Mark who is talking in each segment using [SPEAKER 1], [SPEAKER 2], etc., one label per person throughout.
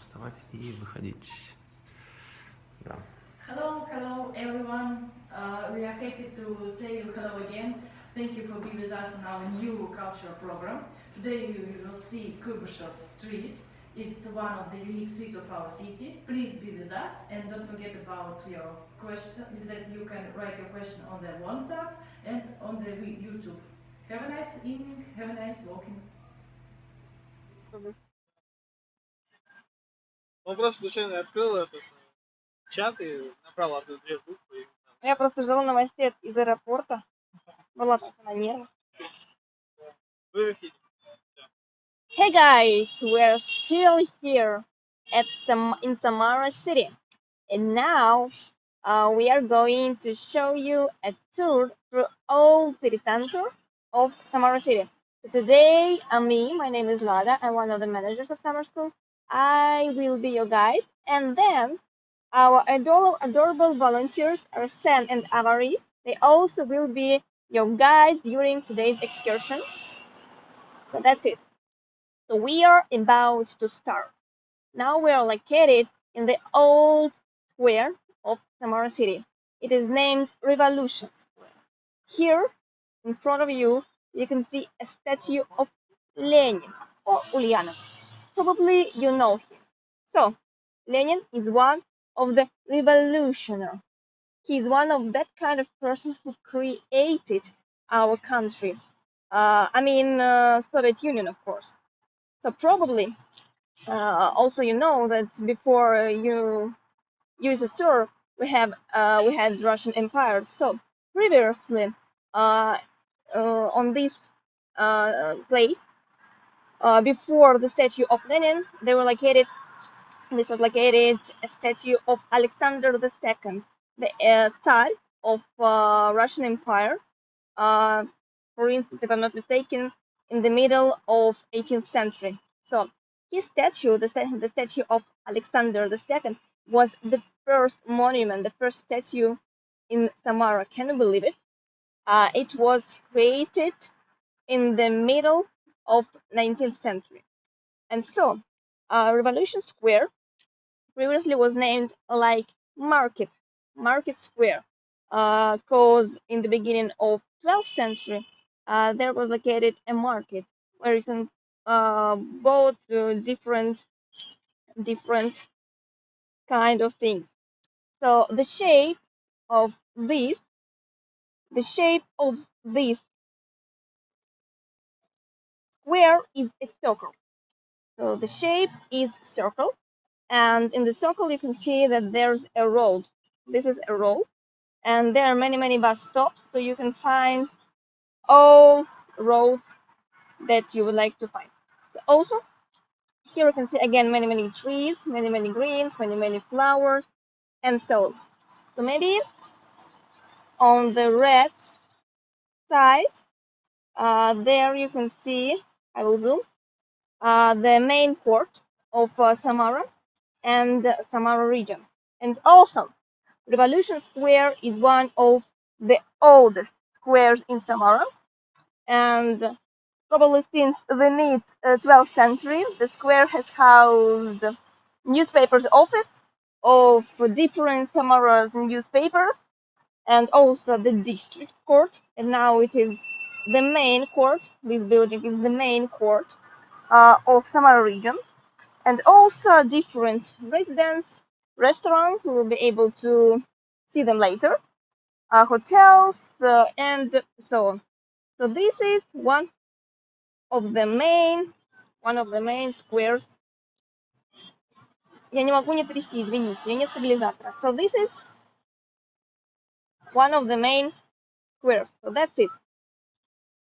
[SPEAKER 1] вставать и выходить. Да.
[SPEAKER 2] Hello everyone. We are happy to say you hello again. Thank you for being with us on our new cultural program. Today you will see Kuybyshev Street. It's one of the unique streets of our city. Please be with us and don't forget about your question, that you can write your question on the WhatsApp and on the YouTube. Have a nice evening, have a nice walking.
[SPEAKER 3] Он просто случайно открыл этот чат и набрал одну-две буквы.
[SPEAKER 4] Я просто ждала новостей из аэропорта. Была просто на нервах.
[SPEAKER 3] Вы в эфире.
[SPEAKER 4] Hey guys, we're still here in Samara City. And now we are going to show you a tour through old city center of Samara City. So today, my name is Lada. I'm one of the managers of summer school. I will be your guide. And then our adorable volunteers, Arsen and Avaris, they also will be your guides during today's excursion. So that's it. So we are about to start. Now we are located in the old square of Samara City. It is named Revolution Square. Here, in front of you, you can see a statue of Lenin or Ulyanov. Probably you know him. So, Lenin is one of the revolutionaries. He is one of that kind of person who created our country. Soviet Union, of course. So probably also you know that before USSR we had Russian Empire. So previously on this place before the statue of Lenin, they were located. This was located a statue of Alexander II, the Tsar of Russian Empire. For instance, if I'm not mistaken, in the middle of 18th century. So his statue, the statue of Alexander II, was the first monument, the first statue in Samara. Can you believe it? It was created in the middle of 19th century. And so, Revolution Square previously was named like Market Square, because in the beginning of 12th century, there was located a market where you can bought different kind of things. So the shape of this square is a circle. So the shape is circle, and in the circle you can see that there's a road. This is a road, and there are many bus stops, so you can find all roads that you would like to find. So also here you can see again many trees, many greens, many flowers, and so on. So maybe on the red side, there you can see, I will zoom, the main court of Samara and Samara region. And also, Revolution Square is one of the oldest squares in Samara, and probably since the mid 12th century, the square has housed newspapers office of different Samara's newspapers, and also the district court. And now it is the main court. This building is the main court of Samara region, and also different residents, restaurants. We will be able to see them later. Hotels and so on. So this is one of the main squares. Я не могу не трясти, извините, я не стабилизатора. So this is one of the main squares. So that's it.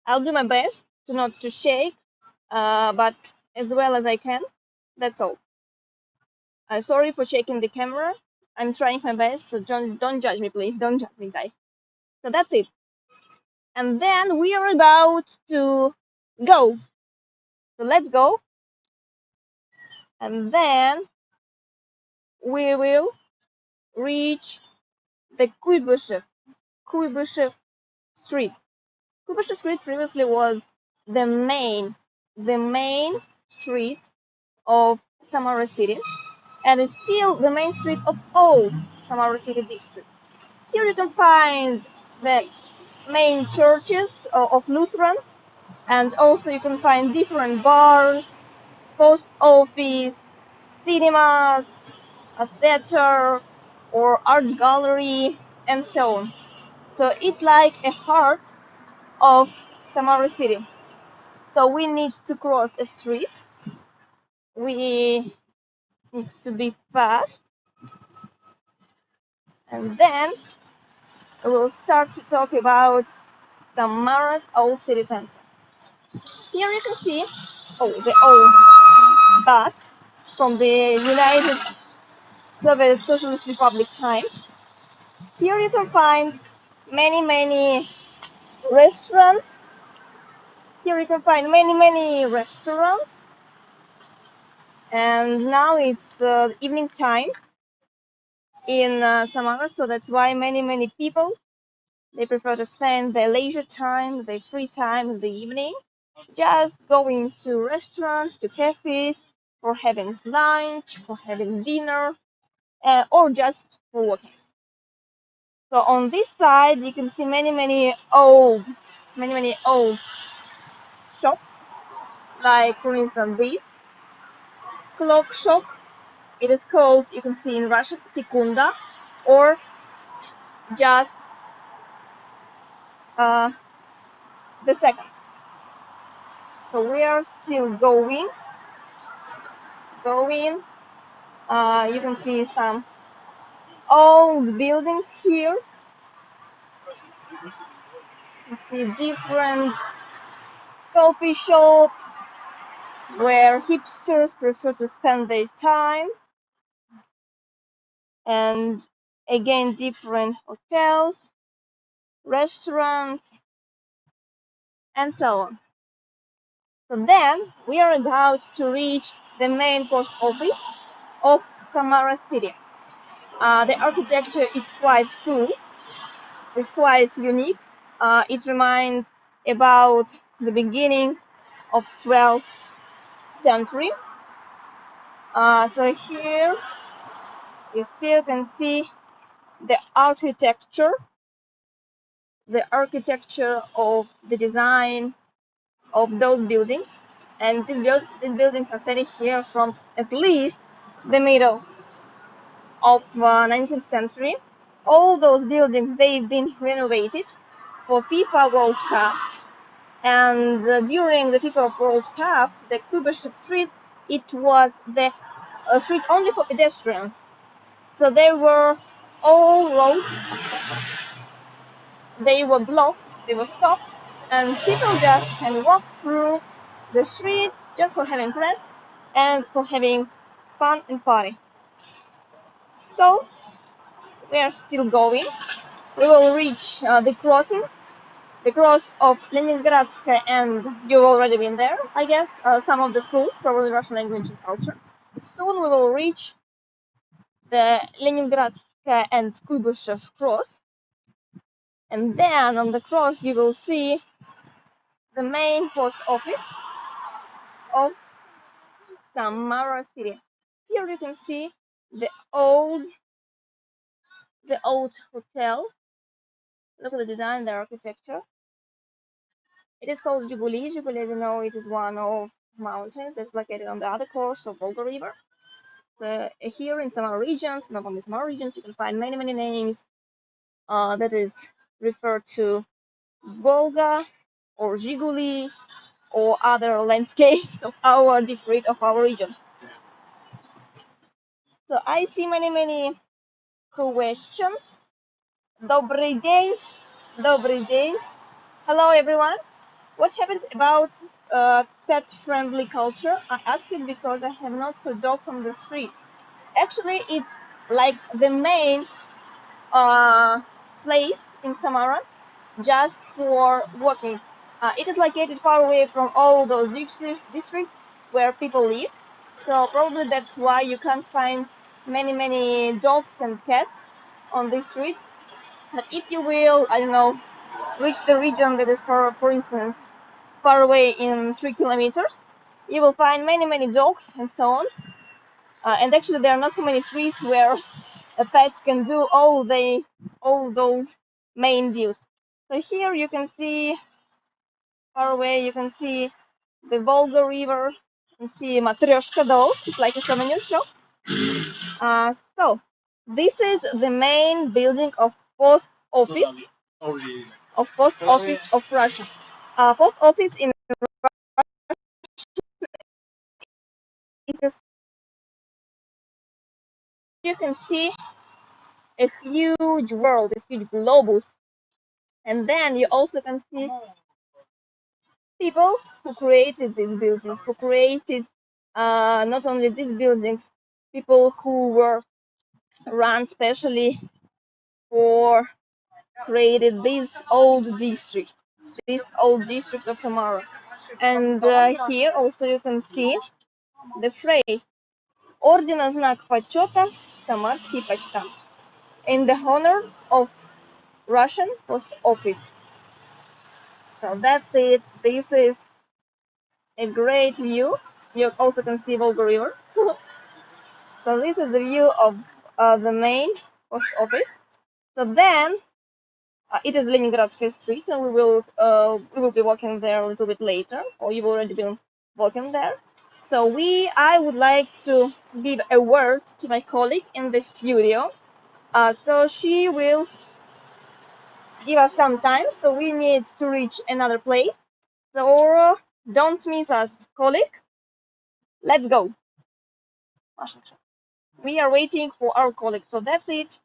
[SPEAKER 4] I'll do my best to not to shake, but as well as I can. That's all. Sorry for shaking the camera. I'm trying my best, so don't judge me, please. Don't judge me, guys. So that's it. And then we are about to go. So let's go. And then we will reach the Kuybyshev Street. Kuybyshev Street previously was the main street of Samara City. and it's still the main street of all Samara City district. Here you can find the main churches of Lutheran, and also you can find different bars, post office, cinemas, a theater, or art gallery, and so on. So it's like a heart of Samara City. So we need to cross a street. We need to be fast, and then we'll start to talk about Samara's old city center. Here you can see the old bus from the United Soviet Socialist Republic time. Here you can find many restaurants. Here you can find many restaurants. And now it's evening time in Samara, so that's why many people they prefer to spend their leisure time, their free time in the evening, just going to restaurants, to cafes, for having lunch, for having dinner, or just for walking. So on this side, you can see many old shops, like for instance this clock shop. It is called, you can see in Russian, Sekunda, or just the second. So we are still going. You can see some old buildings here. You see different coffee shops where hipsters prefer to spend their time, and again different hotels, restaurants, and so on. So then we are about to reach the main post office of Samara City. The architecture is quite cool. It's quite unique. It reminds about the beginning of 12th century. So here you still can see the architecture of the design of those buildings. And these buildings are standing here from at least the middle of 19th century. All those buildings, they've been renovated for FIFA World Cup. And during the FIFA World Cup, the Kubashev Street, it was the street only for pedestrians. So they were all roads, they were blocked, they were stopped, and people just can walk through the street just for having rest and for having fun and party. So we are still going. We will reach the cross of Leningradskaya, and you've already been there, I guess, some of the schools, probably Russian language and culture. Soon we will reach the Leningradskaya and Kuybyshev cross, and then on the cross you will see the main post office of Samara City. Here you can see the old hotel. Look at the design, the architecture. It is called Zhiguli. Zhiguli, as you know, it is one of mountains that's located on the other course of Volga River. So here in Samara regions, not only Samara regions, you can find many names that is referred to Volga or Zhiguli or other landscapes of our district, of our region. So I see many questions. Добрый день. Добрый день. Hello everyone. What happened about pet-friendly culture? I ask it because I have not saw dog from the street. Actually, it's like the main place in Samara just for walking. It is located far away from all those districts where people live. So probably that's why you can't find many dogs and cats on this street. But if you will, I don't know, reach the region that is, for instance, far away in 3 kilometers, you will find many dogs and so on. And actually, there are not so many trees where pets can do all those main deals. So here you can see far away, you can see the Volga River. You can see Matryoshka doll. It's like a souvenir shop. So this is the main building of post office of Russia. Post office in it is, you can see a huge world, a huge globus, and then you also can see people who created these buildings, who created not only these buildings, people who were run specially for created this old district of Samara. And here also you can see the phrase "Ордена знак почета Самарский почтамт" in the honor of Russian post office. So that's it. This is a great view. You also can see Volga River. So this is the view of the main post office. So then it is Leningradskaya Street, and we will be walking there a little bit later, or you've already been walking there. So I would like to give a word to my colleague in the studio. So she will give us some time. So we need to reach another place. So don't miss us, colleague. Let's go. We are waiting for our colleague. So that's it.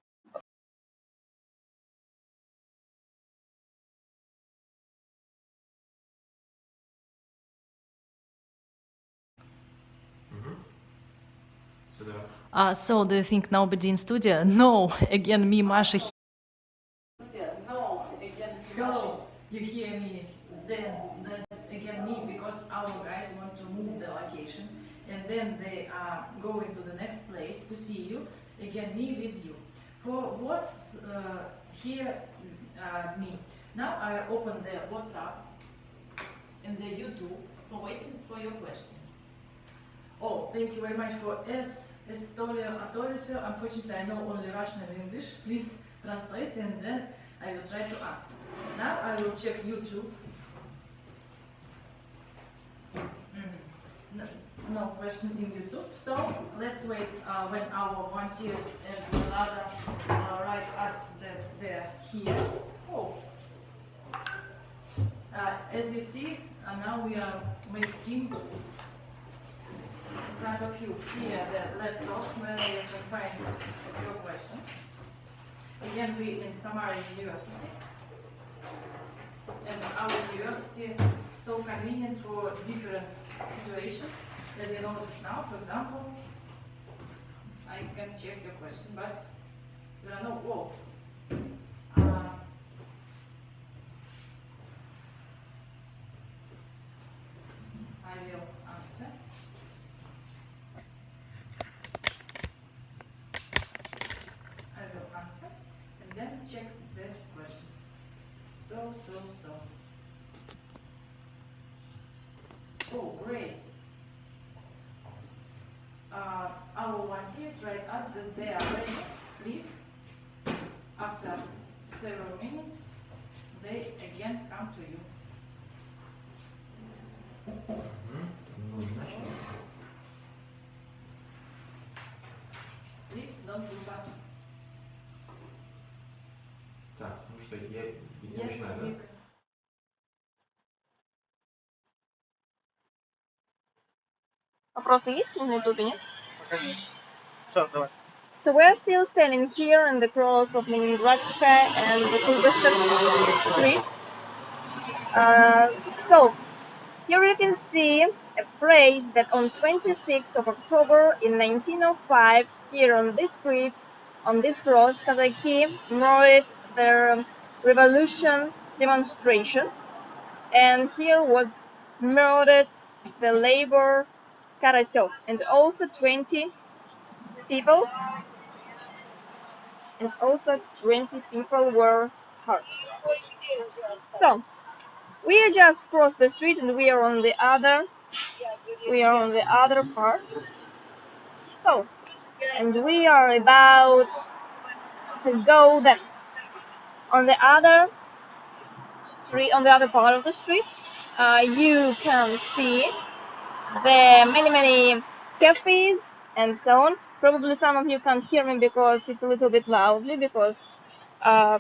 [SPEAKER 2] So do you think nobody in studio? No, again me, Masha. No, you hear me. Then that's again me because our guide want to move the location, and then they are going to the next place to see you. Again, me with you. For what here me. Now I open the WhatsApp and the YouTube for waiting for your question. Oh, thank you very much for Estonia authority. Unfortunately, I know only Russian and English. Please translate and then I will try to answer. Now I will check YouTube. No question in YouTube. So let's wait when our volunteers and Vlada write us that they're here. Oh. As you see, now we are making scheme in front of you here the laptop where you can find your question. Again, we in Samara University, and our university so convenient for different situations. As you notice now, for example, I can check your question, but there are no walls. I will answer. I will answer and then check the question. So. Oh, great. Our volunteers write us that they are ready. Please, after several minutes, they again come to you. Please don't lose us.
[SPEAKER 1] Так, ну что, я
[SPEAKER 2] Yes,
[SPEAKER 1] начинаю, да?
[SPEAKER 2] you can.
[SPEAKER 4] Вопросы есть на YouTube, нет?
[SPEAKER 3] Конечно. Все, давай.
[SPEAKER 4] So we're still standing here in the cross of Leningradskaya and the Kuygushев Street. So here you can see a phrase that on 26th of October in 1905, here on this street, on this cross, Kazaki murdered their revolution demonstration, and here was murdered the labor Karasov, and also 20 people, were hurt. So we just crossed the street and we are on the other part. So, and we are about to go then on the other street, on the other part of the street. You can see the many cafes and so on. Probably some of you can't hear me because it's a little bit loudly because uh,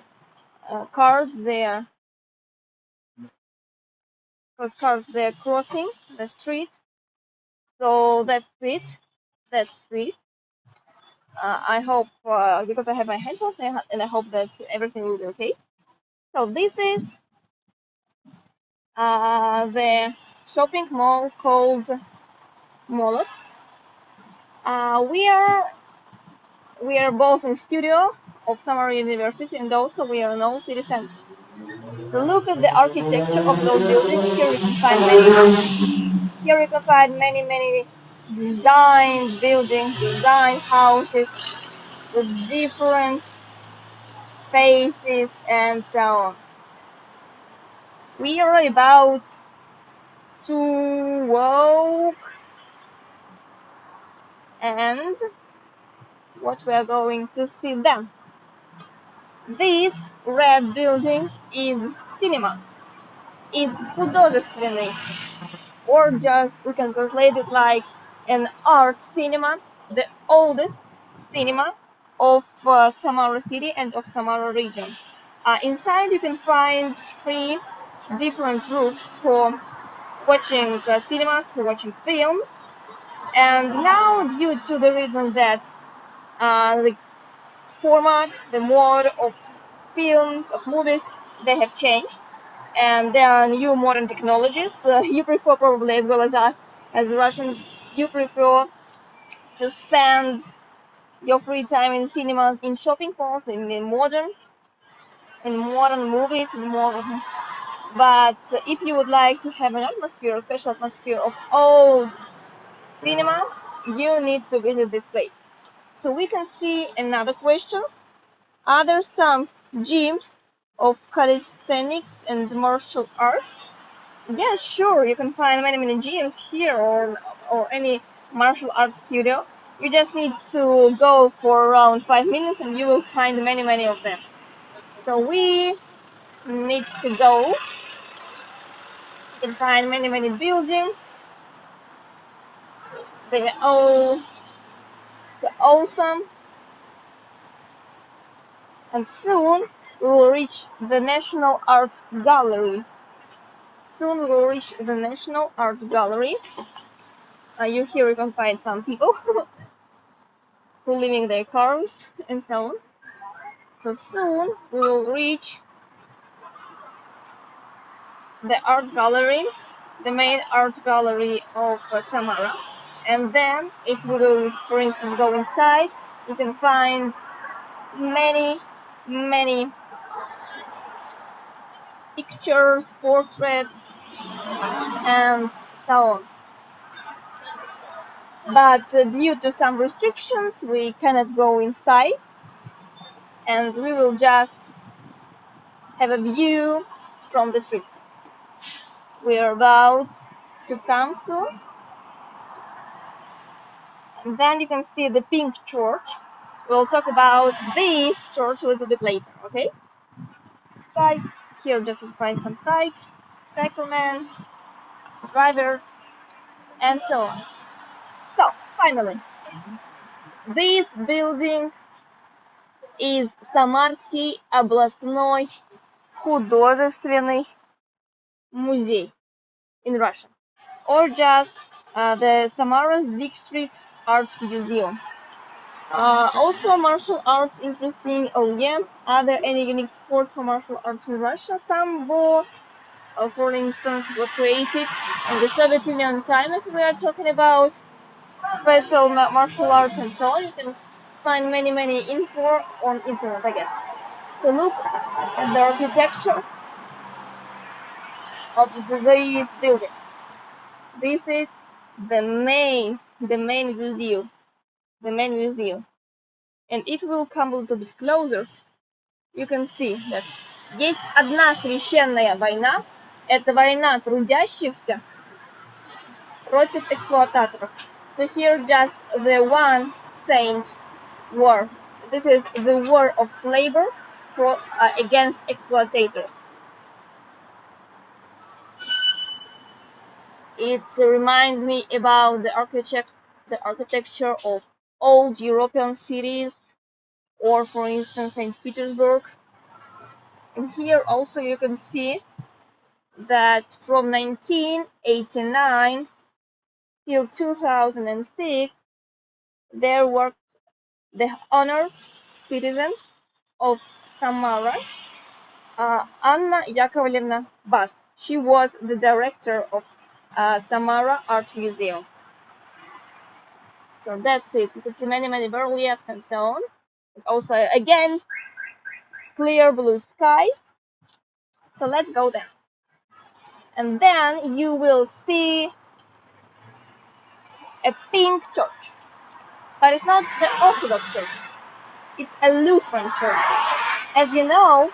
[SPEAKER 4] cars there, because cars they're crossing the street. So that's it. That's it. I hope because I have my headphones and I hope that everything will be okay. So this is the shopping mall called Molot. We are both in studio of Samara University and also we are in old city center. So look at the architecture of those buildings. Here you can find many designed buildings, designed houses with different faces and so on. We are about to walk and what we are going to see then. This red building is cinema. It's художественный, or just we can translate it like an art cinema, the oldest cinema of Samara city and of Samara region. Inside you can find three different routes for watching cinemas, for watching films. And now, due to the reason that the format, the mode of films, of movies, they have changed, and there are new modern technologies. You prefer probably as well as us, as Russians, you prefer to spend your free time in cinemas, in shopping malls, in modern movies, in modern. But if you would like to have an atmosphere, a special atmosphere of old cinema, you need to visit this place. So we can see another question. Are there some gyms of calisthenics and martial arts? Yes, sure. You can find many gyms here or any martial arts studio. You just need to go for around 5 minutes and you will find many of them. So we need to go. You can find many buildings. They are all so awesome. And soon we will reach the National Art Gallery. Soon we will reach the National Art Gallery. Here you can find some people who leaving their cars and so on. So soon we will reach the art gallery, the main art gallery of Samara. And then if we will, for instance, go inside, you can find many pictures, portraits, and so on. But due to some restrictions, we cannot go inside, and we will just have a view from the street. We are about to come soon. And then you can see the pink church. We'll talk about this church a little bit later, okay? Site, here just to find some sites, cyclemen, drivers, and so on. So, finally, this building is Самарский областной художественный музей in Russian, or just the Samara District Art Museum. Also, martial arts interesting. Oh yeah, are there any unique sports for martial arts in Russia? Sambo, for instance, was created in the Soviet Union time. If we are talking about special martial arts and so on, you can find many info on internet, I guess. So look at the architecture of this building. This is the main museum, And if we will come a little bit closer, you can see that есть одна священная война. Это война трудящихся против эксплуататоров. So here just the one saint war. This is the war of labor against exploitators. It reminds me about the architecture of old European cities, or for instance St. Petersburg. And here also you can see that from 1989 till 2006 there worked the honored citizen of Samara, Anna Yakovlevna Bas. She was the director of Samara Art Museum. So that's it. You can see many barrel-reliefs and so on. And also, again, clear blue skies. So let's go there. And then you will see a pink church. But it's not the Orthodox church. It's a Lutheran church. As you know,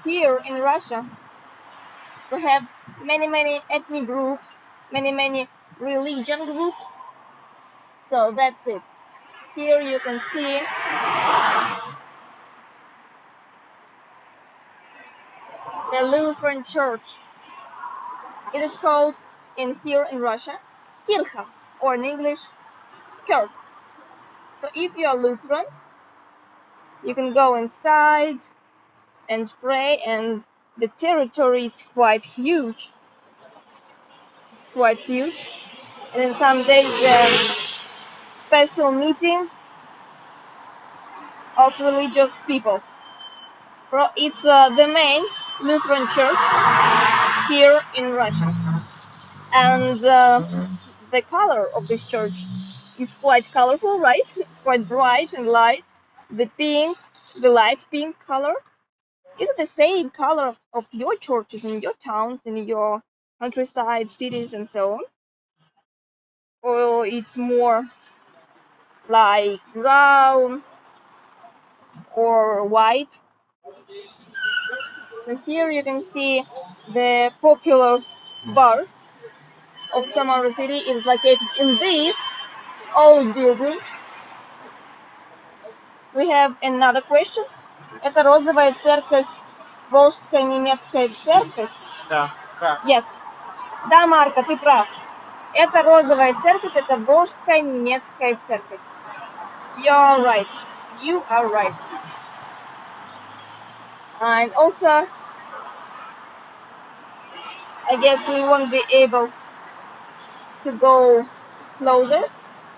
[SPEAKER 4] here in Russia, we have many ethnic groups, many religion groups. So that's it. Here you can see the Lutheran church. It is called here in Russia kircha, or in English kirk. So if you are Lutheran, you can go inside and pray, and the territory is quite huge. It's quite huge. And in some days there are special meetings of religious people. It's the main Lutheran church here in Russia. And the color of this church is quite colorful, right? It's quite bright and light. The pink, the light pink color, is it the same color of your churches in your towns, in your countryside, cities, and so on? Or it's more like brown or white? So here you can see the popular bar of Samara city is located in this old building. We have another question. Это розовая церковь, Волжская немецкая церковь?
[SPEAKER 3] Да, да.
[SPEAKER 4] Yes. Да, Марка, ты прав. Это розовая церковь, это Волжская немецкая церковь. You're right. You are right. And also, I guess we won't be able to go closer.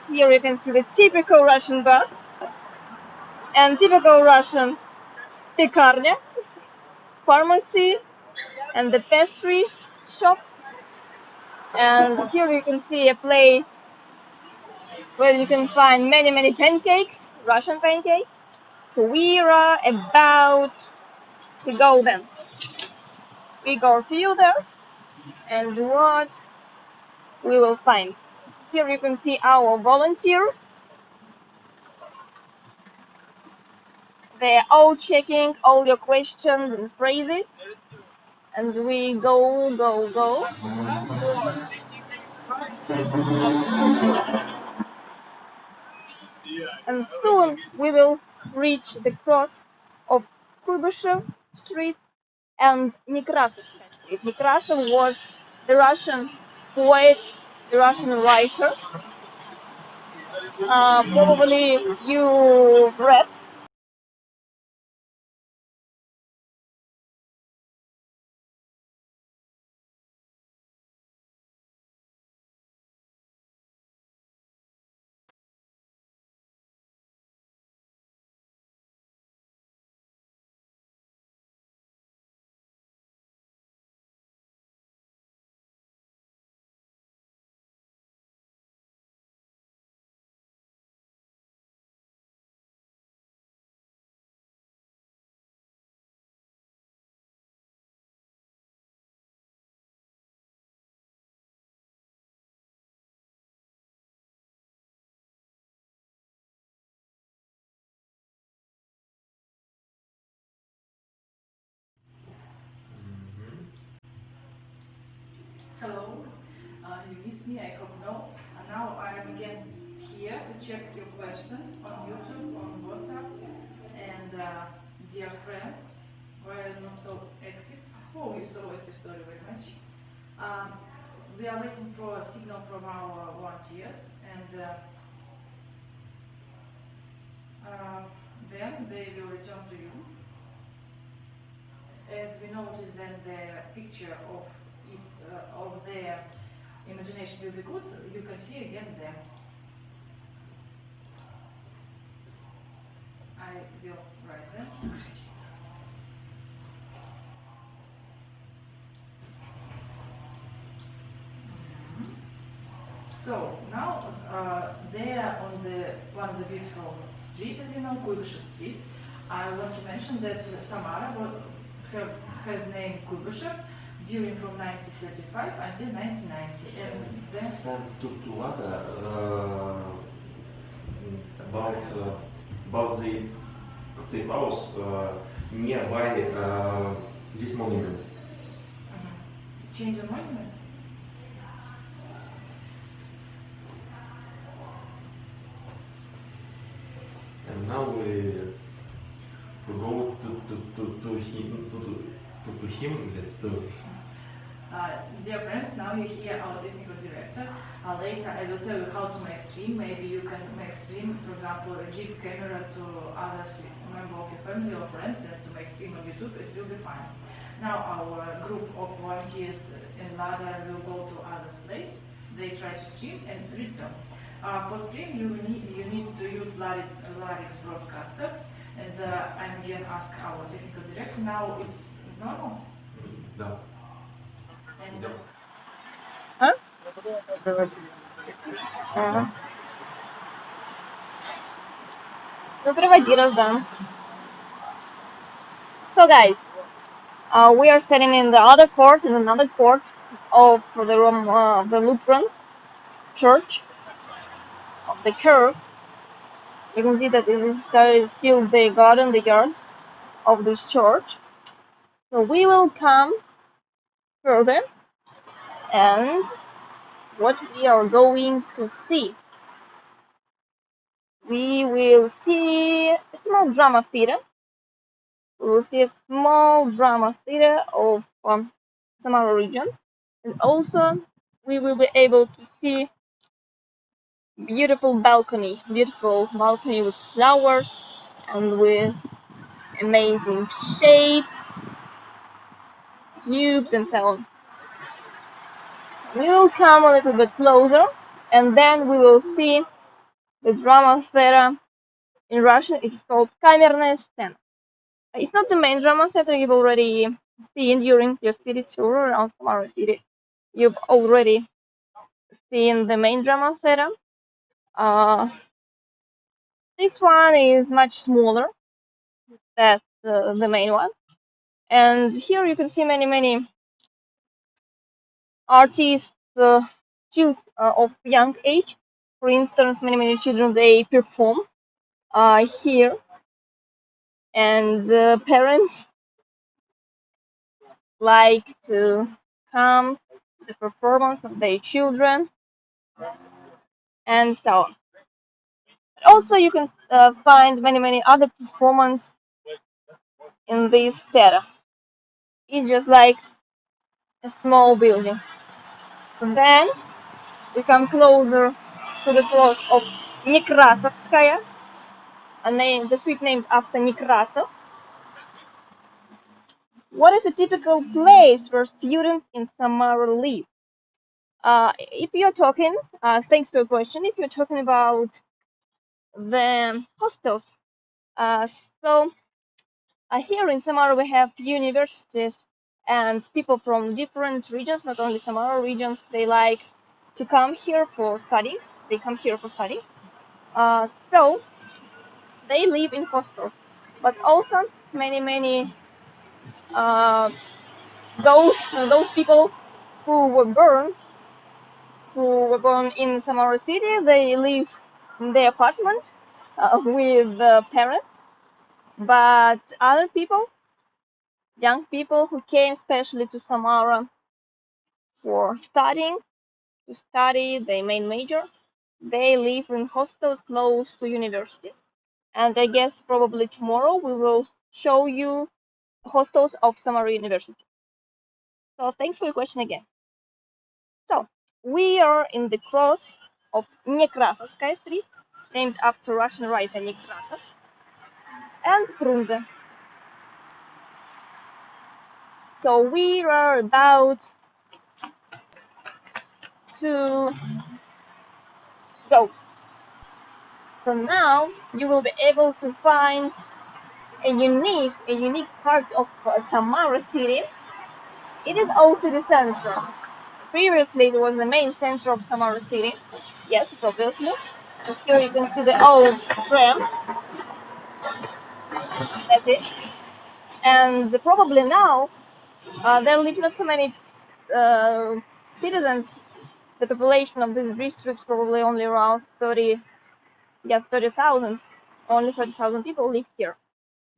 [SPEAKER 4] Here you can see the typical Russian bus and typical Russian пекарня, pharmacy, and the pastry shop. And here you can see a place where you can find many pancakes, Russian pancakes. So we are about to go then. We go through there, and what we will find. Here you can see our volunteers. They are all checking all your questions and phrases. And we go. And soon we will reach the cross of Kuybyshev Street and Nekrasov Street. Nekrasov was the Russian poet, the Russian writer. Probably you read.
[SPEAKER 2] Hello, you miss me, I hope no. And now I am again here to check your question on YouTube, on WhatsApp, and dear friends, why are you not so active? Oh, you're so active, sorry very much. We are waiting for a signal from our volunteers, and then they will return to you. As we notice, then the picture of it, of their imagination will be good. You can see again them. I will write them. So now they are on one of the beautiful streets, as you know, Kuybyshev Street. I want to mention that Samara has named Kuybyshev during from 1935 until 1990. And then
[SPEAKER 1] Send to Lada about the house nearby this monument.
[SPEAKER 2] Change the monument.
[SPEAKER 1] And now we go to him.
[SPEAKER 2] Dear friends, now you hear our technical director. Later I will tell you how to make stream. Maybe you can make stream, for example, give camera to others, member of your family or friends, and to make stream on YouTube. It will be fine. Now our group of volunteers in Lada will go to others' place. They try to stream and return. For stream, you need to use Larix broadcaster, and I'm again ask our technical director. Now it's normal.
[SPEAKER 1] Да.
[SPEAKER 2] And
[SPEAKER 1] Да.
[SPEAKER 4] Ну, проводи, раздам. So, guys, we are standing in the other court, in another court of the Lutheran Church of the curve. You can see that it is still the garden, the yard of this church. So we will come further, and what we are going to see, we will see a small drama theater. We will see a small drama theater of Samara region, and also we will be able to see beautiful balcony with flowers and with amazing shape, tubes, and so on. We will come a little bit closer, and then we will see the drama theater. In Russian, it's called Камерная сцена. It's not the main drama theater you've already seen during your city tour around Samara city. You've already seen the main drama theater. This one is much smaller than the main one. And here you can see many artists of young age. For instance, many children, they perform here, and parents like to come to the performance of their children, and so on. Also, you can find many other performances in this theater. It's just like a small building. So then we come closer to the cross of Nekrasovskaya, the street named after Nekrasov. What is a typical place where students in Samara live? If you're talking, thanks for your question, if you're talking about the hostels, uh, so here in Samara we have universities and people from different regions, not only Samara regions, they like to come here for study. They come here for study. So they live in hostels, but also many those people who were born in Samara city, they live in their apartment with parents. But other people, young people who came especially to Samara for studying, to study their main major, They live in hostels close to universities. And I guess probably tomorrow we will show you hostels of Samara University. So thanks for your question again. So we are in the cross of Nekrasovskaya Street, named after Russian writer Nekrasov, and Frunze. So we are about to go. So now you will be able to find a unique part of Samara city. It is also the center. Previously, it was the main center of Samara city. Yes, it's obviously. And here you can see the old tram. That's it. And probably now there live not so many citizens. The population of this district probably only around 30, yes, 30,000. Only 30,000 people live here.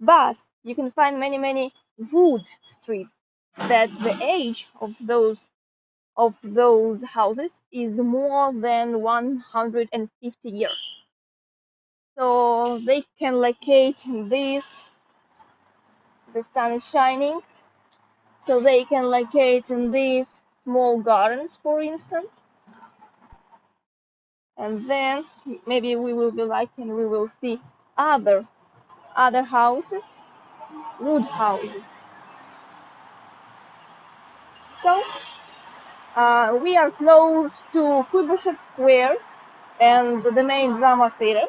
[SPEAKER 4] But you can find many wood streets. That the age of those houses is more than 150 years. So they can locate in this. The sun is shining, so they can locate in these small gardens, for instance. And then maybe we will be lucky and we will see other houses, wood houses. So we are close to Kuybyshev Square and the main drama theater.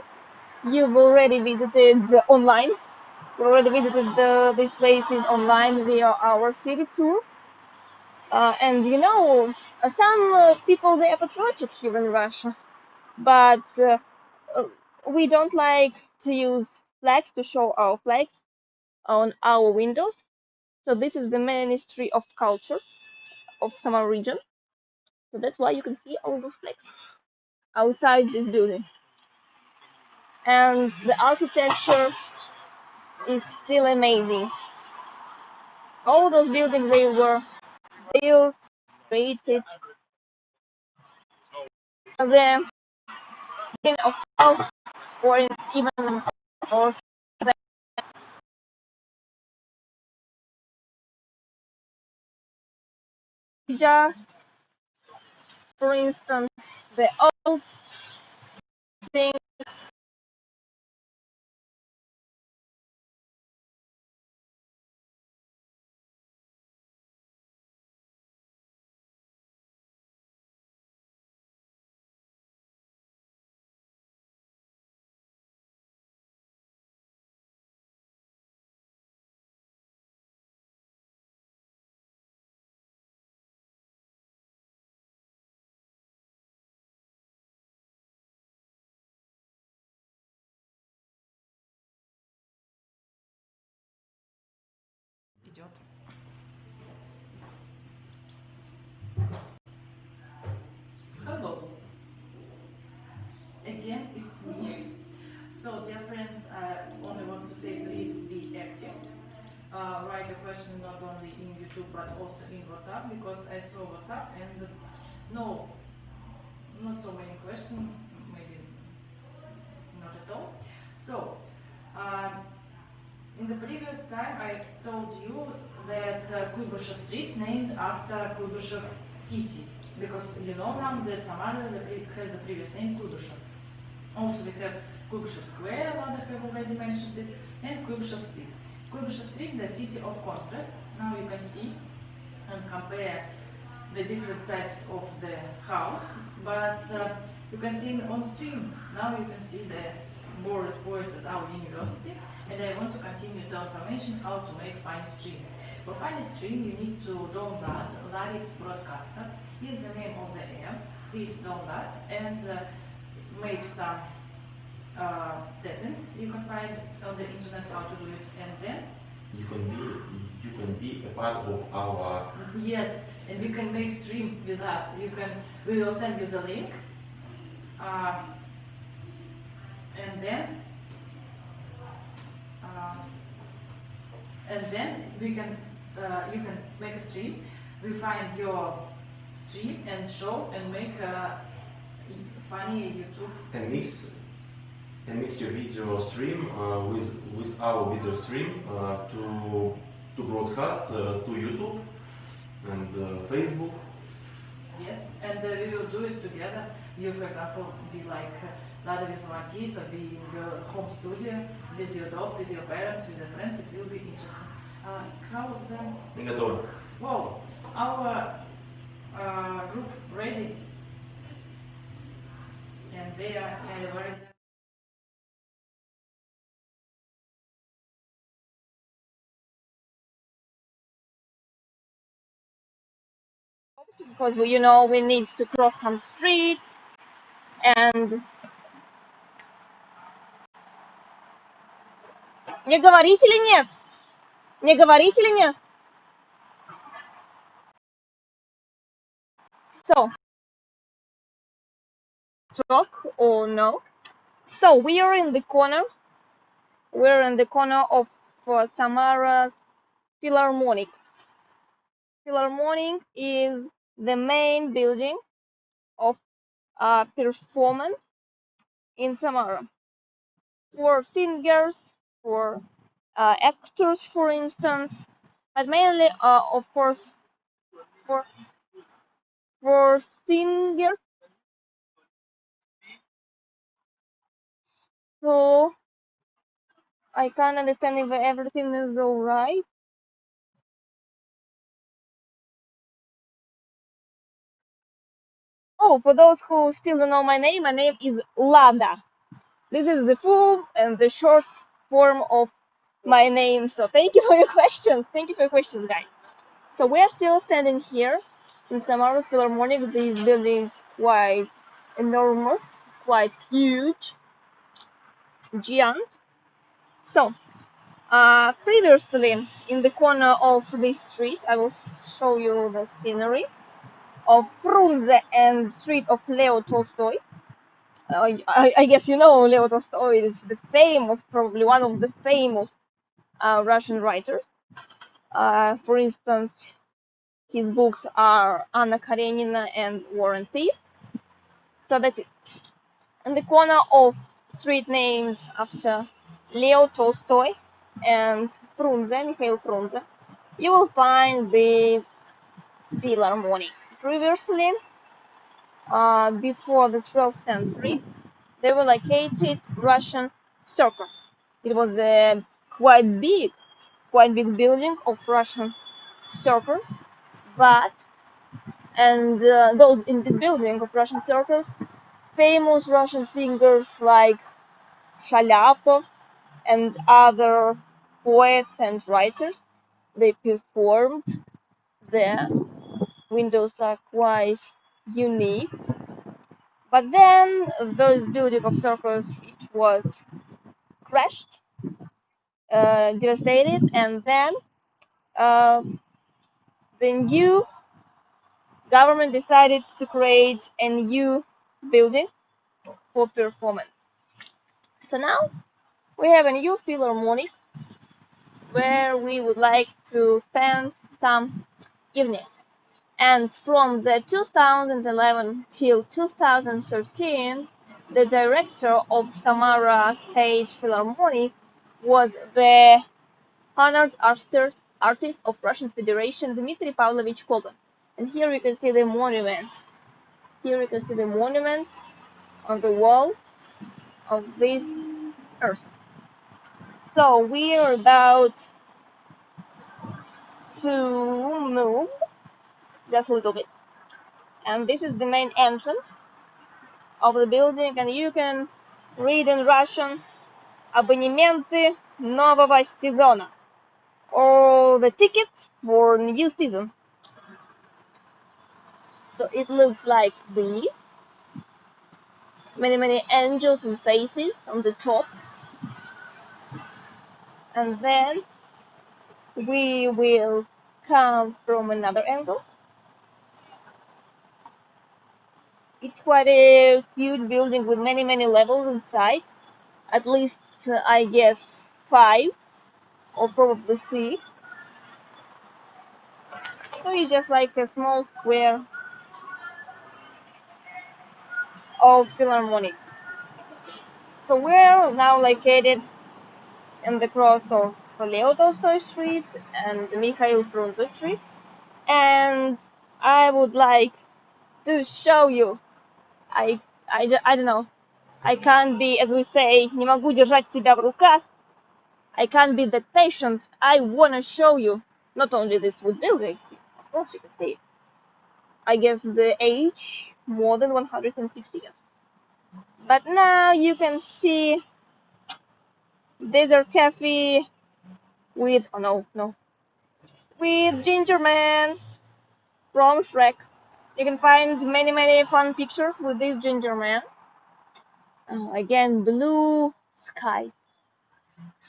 [SPEAKER 4] You've already visited online. You already visited these places online via our city tour. And you know, some people they are patriotic here in Russia, but uh, we don't like to use flags to show our flags on our windows. So this is the Ministry of Culture of Samar region. So that's why you can see all those flags outside this building. And the architecture is still amazing. All those buildings they were built, created, the of 12 or even or just for instance the old thing
[SPEAKER 2] Идет. Hello. Again, it's me. So, dear friends, I only want to say please be active. Write a question not only in YouTube but also in WhatsApp, because I saw WhatsApp and no, not so many questions, maybe not at all. So, in the previous time I told you that Kuybyshev Street named after Kuybyshev city, because you know now that Samara had the previous name Kuybyshev. Also we have Kuybyshev Square, Lada have already mentioned it, and Kuybyshev Street. Kuybyshev Street, the city of contrast. Now you can see and compare the different types of the house, but you can see on stream. Now you can see the board pointed at our university, and I want to continue the information how to make fine stream. For fine stream, you need to download Larix Broadcaster in the name of the app. Please download and make some settings you can find on the internet how to do it, and then
[SPEAKER 1] you can be a part of our.
[SPEAKER 2] Yes, and you can make stream with us. We will send you the link, and then we can you can make a stream. We find your stream and show and make funny YouTube.
[SPEAKER 1] And mix your video stream with our video stream to broadcast to YouTube and Facebook.
[SPEAKER 2] Yes, and we will do it together. You, for example, be like Lada Visuatis or be in your home studio with your dog, with your parents, with your friends. It will be interesting. How then?
[SPEAKER 1] Мы готовы.
[SPEAKER 2] Wow, our group ready, and they are very.
[SPEAKER 4] Because we need to cross some streets and мне говорить или нет? Мне говорить или нет? So, talk or no? So we are in the corner. We're in the corner of Samara's Philharmonic. Philharmonic is the main building of performance in Samara. For singers, for actors, for instance, but mainly, of course, for singers. So I can't understand if everything is all right. Oh, for those who still don't know my name is Lada. This is the full and the short form of my name. So thank you for your questions. Thank you for your questions, guys. So we are still standing here in Samara's Philharmonic. This building is quite enormous. It's quite huge, giant. So previously in the corner of this street, I will show you the scenery of Frunze and street of Leo Tolstoy. I guess you know Leo Tolstoy is the famous, probably one of the famous Russian writers. For instance, his books are Anna Karenina and War and Peace. So that's it. In the corner of street named after Leo Tolstoy and Frunze, Mikhail Frunze, you will find this Philharmonic. Previously, before the 12th century, they were located Russian circus. It was a quite big building of Russian circus, and those in this building of Russian circus, famous Russian singers like Shalyapov and other poets and writers, they performed there. Windows are quite unique. But then this building of circus, it was crashed, devastated, and then uh, the new government decided to create a new building for performance. So now we have a new Philharmonic where we would like to spend some evening. And from the 2011 till 2013, the director of Samara State Philharmonic was the honored artist of Russian Federation, Dmitry Pavlovich Kogan. And here you can see the monument. Here you can see the monument on the wall of this person. So we are about to move just a little bit. And this is the main entrance of the building, and you can read in Russian "Абонементы нового сезона" or the tickets for new season. So it looks like these. Many angels and faces on the top. And then we will come from another angle. It's quite a huge building with many levels inside. At least, I guess, 5 or probably 6. So it's just like a small square. of Philharmonic. So we're now located in the cross of Leo Tolstoy Street and Mikhail Frunze Street, and I would like to show you. I don't know. I can't be, as we say, не могу держать себя в руках. I can't be that patient. I wanna show you not only this wood building, of course you can see it. I guess the age more than 160 years. But now you can see desert cafe with with Ginger Man from Shrek. You can find many fun pictures with this Ginger Man. Again, blue skies.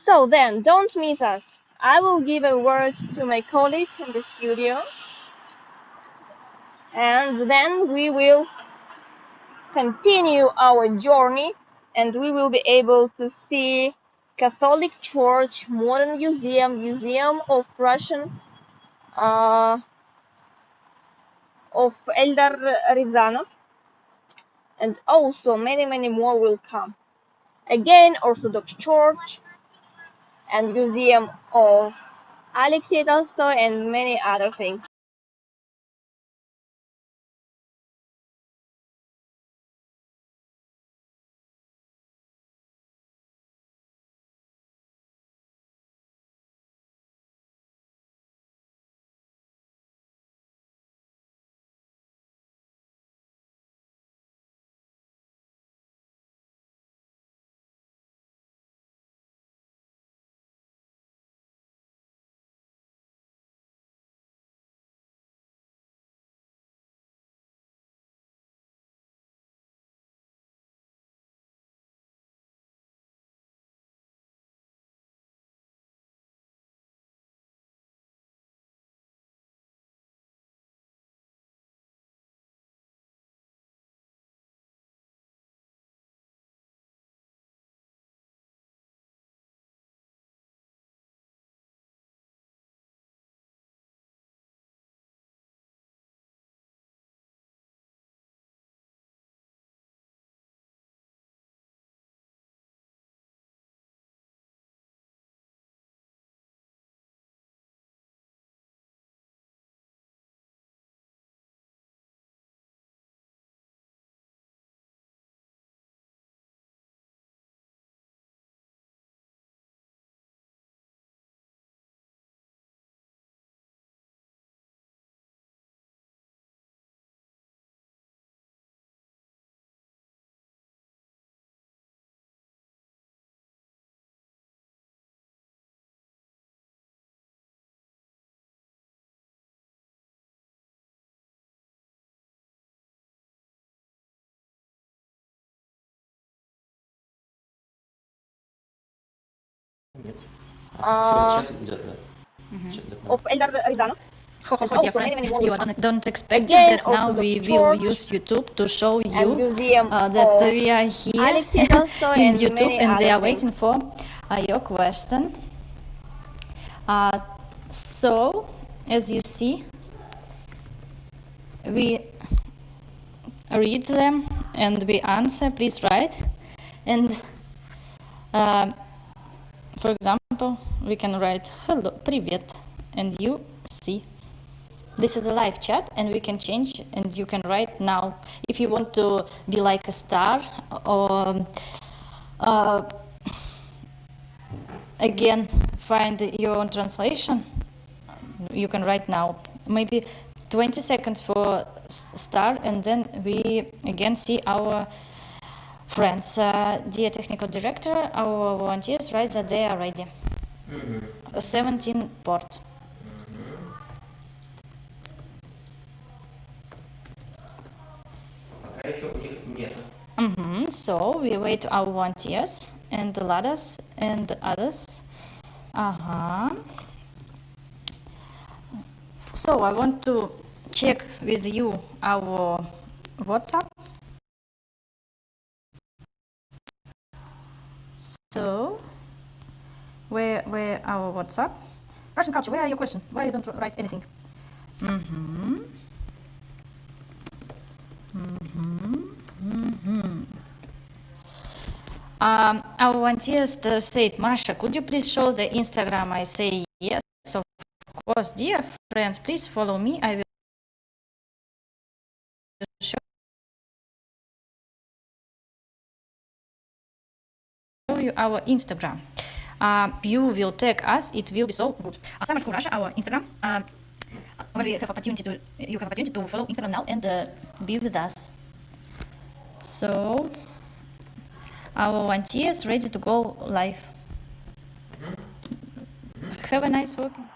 [SPEAKER 4] So then, don't miss us. I will give a word to my colleague in the studio, and then we will continue our journey, and we will be able to see Catholic Church, Modern Museum, Museum of Russian, of Eldar Rязанов, and also many more will come. Again, Orthodox Church and Museum of Alexei Tolstoy and many other things.
[SPEAKER 1] Нет. Сейчас идет, да. Сейчас идет.
[SPEAKER 4] Of Eldar Rязанов.
[SPEAKER 5] Dear friends, you don't expect it that now we will use YouTube to show you that we are here in YouTube and they are waiting for your question. So, as you see, we read them and we answer. Please write. And for example, we can write hello, привет, and you see. This is a live chat and we can change and you can write now. If you want to be like a star or again find your own translation, you can write now. Maybe 20 seconds for star and then we again see our friends. Dear technical director, our volunteers write that they are ready. 17 port. So we wait our volunteers and the ladders and others. So I want to check with you our WhatsApp. So where our WhatsApp? Russian culture, where are your questions? Why you don't write anything? Our volunteers said, Masha, could you please show the Instagram? I say yes, of course, dear friends, please follow me. I will show you our Instagram. You will tag us, it will be so good. Summer School Russia, our Instagram. When we have opportunity to, you have opportunity to follow Instagram now and be with us. So our volunteers ready to go live. Have a nice working.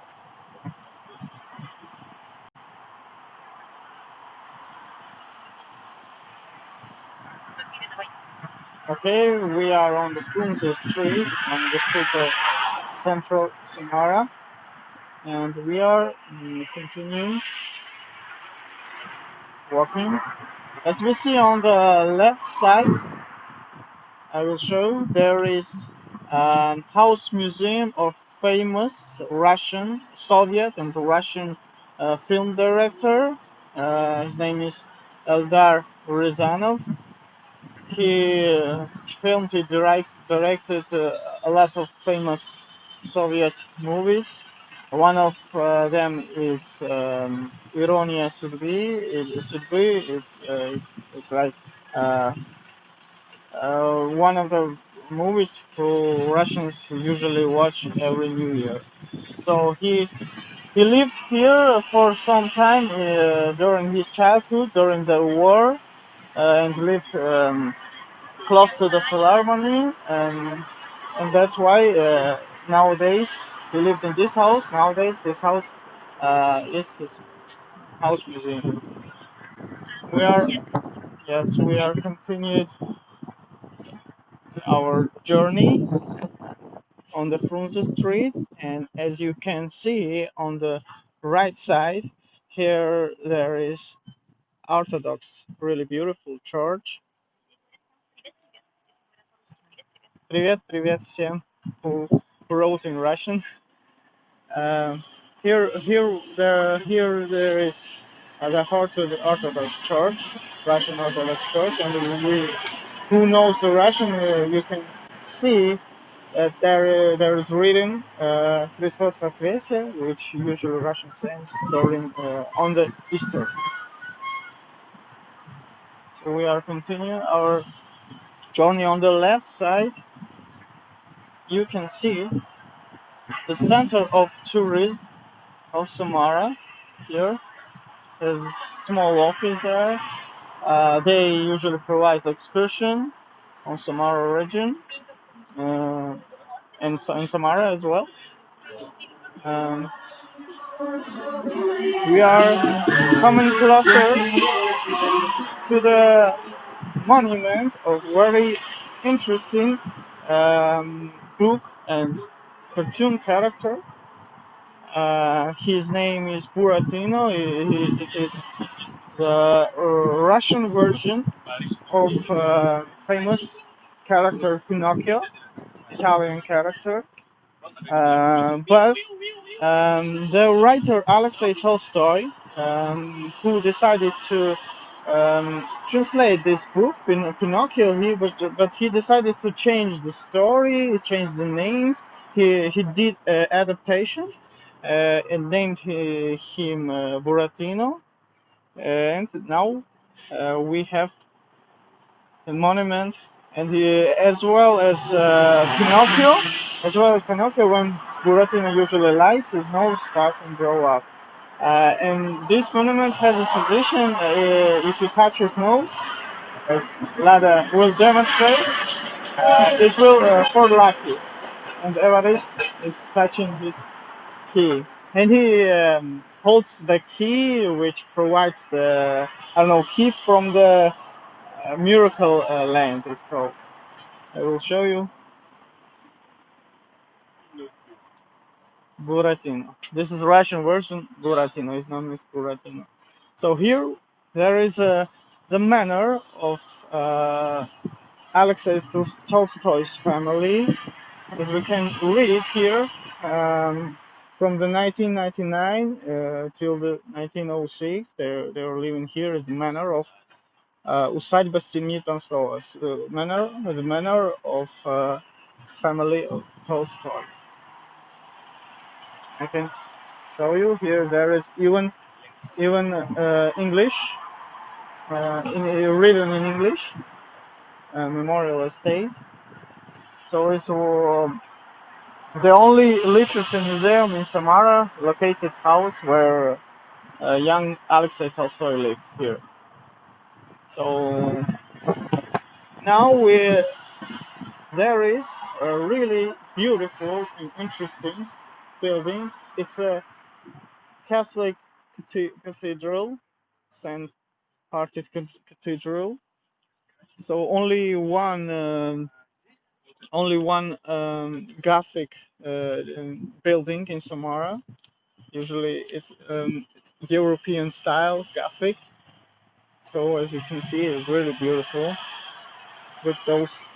[SPEAKER 3] Okay, we are on the Frunze Street on the street of Central Samara, and we are continuing walking. As we see on the left side, I will show there is a house museum of famous Russian, Soviet and Russian film director. His name is Eldar Ryazanov. He filmed, he directed a lot of famous Soviet movies. One of them is Ironia Судьбы. It's like uh, one of the movies who Russians usually watch every New Year. So he lived here for some time during his childhood, during the war, and lived close to the Philharmony, and that's why nowadays he lived in this house. Nowadays, this house is his house museum. We are Yes, we are continued our journey on the Frunze Street, and as you can see on the right side, here there is Orthodox, really beautiful church. Привет, привет всем who wrote in Russian. Here there is the Orthodox Church, Russian Orthodox Church, and who knows the Russian, you can see that there is written Christos Воскресе, which usually Russian says during on the Easter. So we are continuing our journey. On the left side, you can see the center of tourism of Samara. Here, there's a small office there. They usually provide excursion on Samara region and so in Samara as well. Um, we are coming closer to the monument of very interesting book and cartoon character. His name is Buratino. It is the Russian version of famous character Pinocchio, Italian character. But the writer Alexei Tolstoy, who decided to translate this book, Pinocchio, but he decided to change the story, change the names. He did adaptation and named him Buratino, and now we have a monument, and as well as Pinocchio, when Buratino usually lies, his nose starts and grow up. And this monument has a tradition: if you touch his nose, as Lada will demonstrate, it will for lucky. And Evarist is touching his key, and he holds the key, which provides the key from the Miracle Land. It's called. I will show you Buratino. This is Russian version. Buratino. His name is Buratino. So here there is the manor of Alexei Tolstoy's family, as we can read here. From the 1999 till the 1906, they were living here as the manor of усадьба семьи Толстого, the manor of family of Tolstoy. I can show you here. There is even English, written in English, memorial estate. So it's the only literature museum in Samara, located house where young Alexei Tolstoy lived here. So now there is a really beautiful and interesting building. It's a Catholic cathedral, St. Hearted Cathedral. So only one Gothic building in Samara. Usually it's European style Gothic. So as you can see, it's really beautiful with those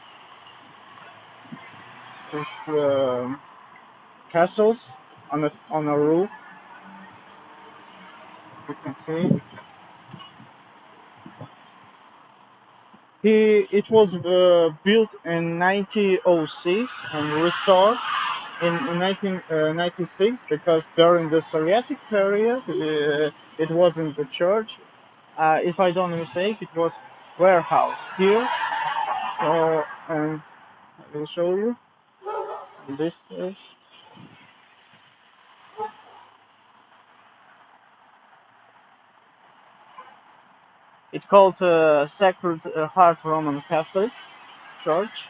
[SPEAKER 3] castles on a roof. You can see it was built in 1906 and restored in 1996 because during the Soviet period it wasn't a church. If I don't mistake, it was warehouse here. And I will show you this place. It's called Sacred Heart Roman Catholic Church,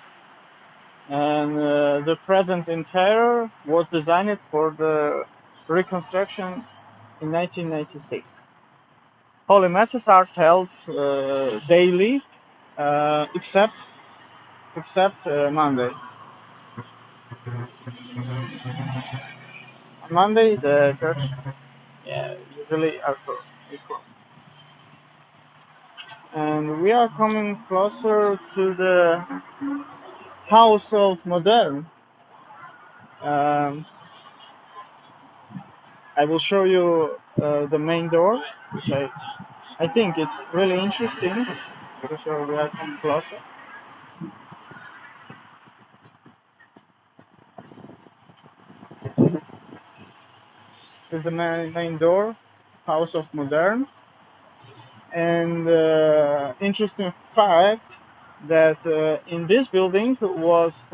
[SPEAKER 3] and the present interior was designed for the reconstruction in 1996. Holy masses are held daily, except Monday. On Monday, the church usually is closed. And we are coming closer to the House of Modern. I will show you the main door, which I think it's really interesting. Because we are coming closer. This is the main door, House of Modern. And interesting fact that in this building was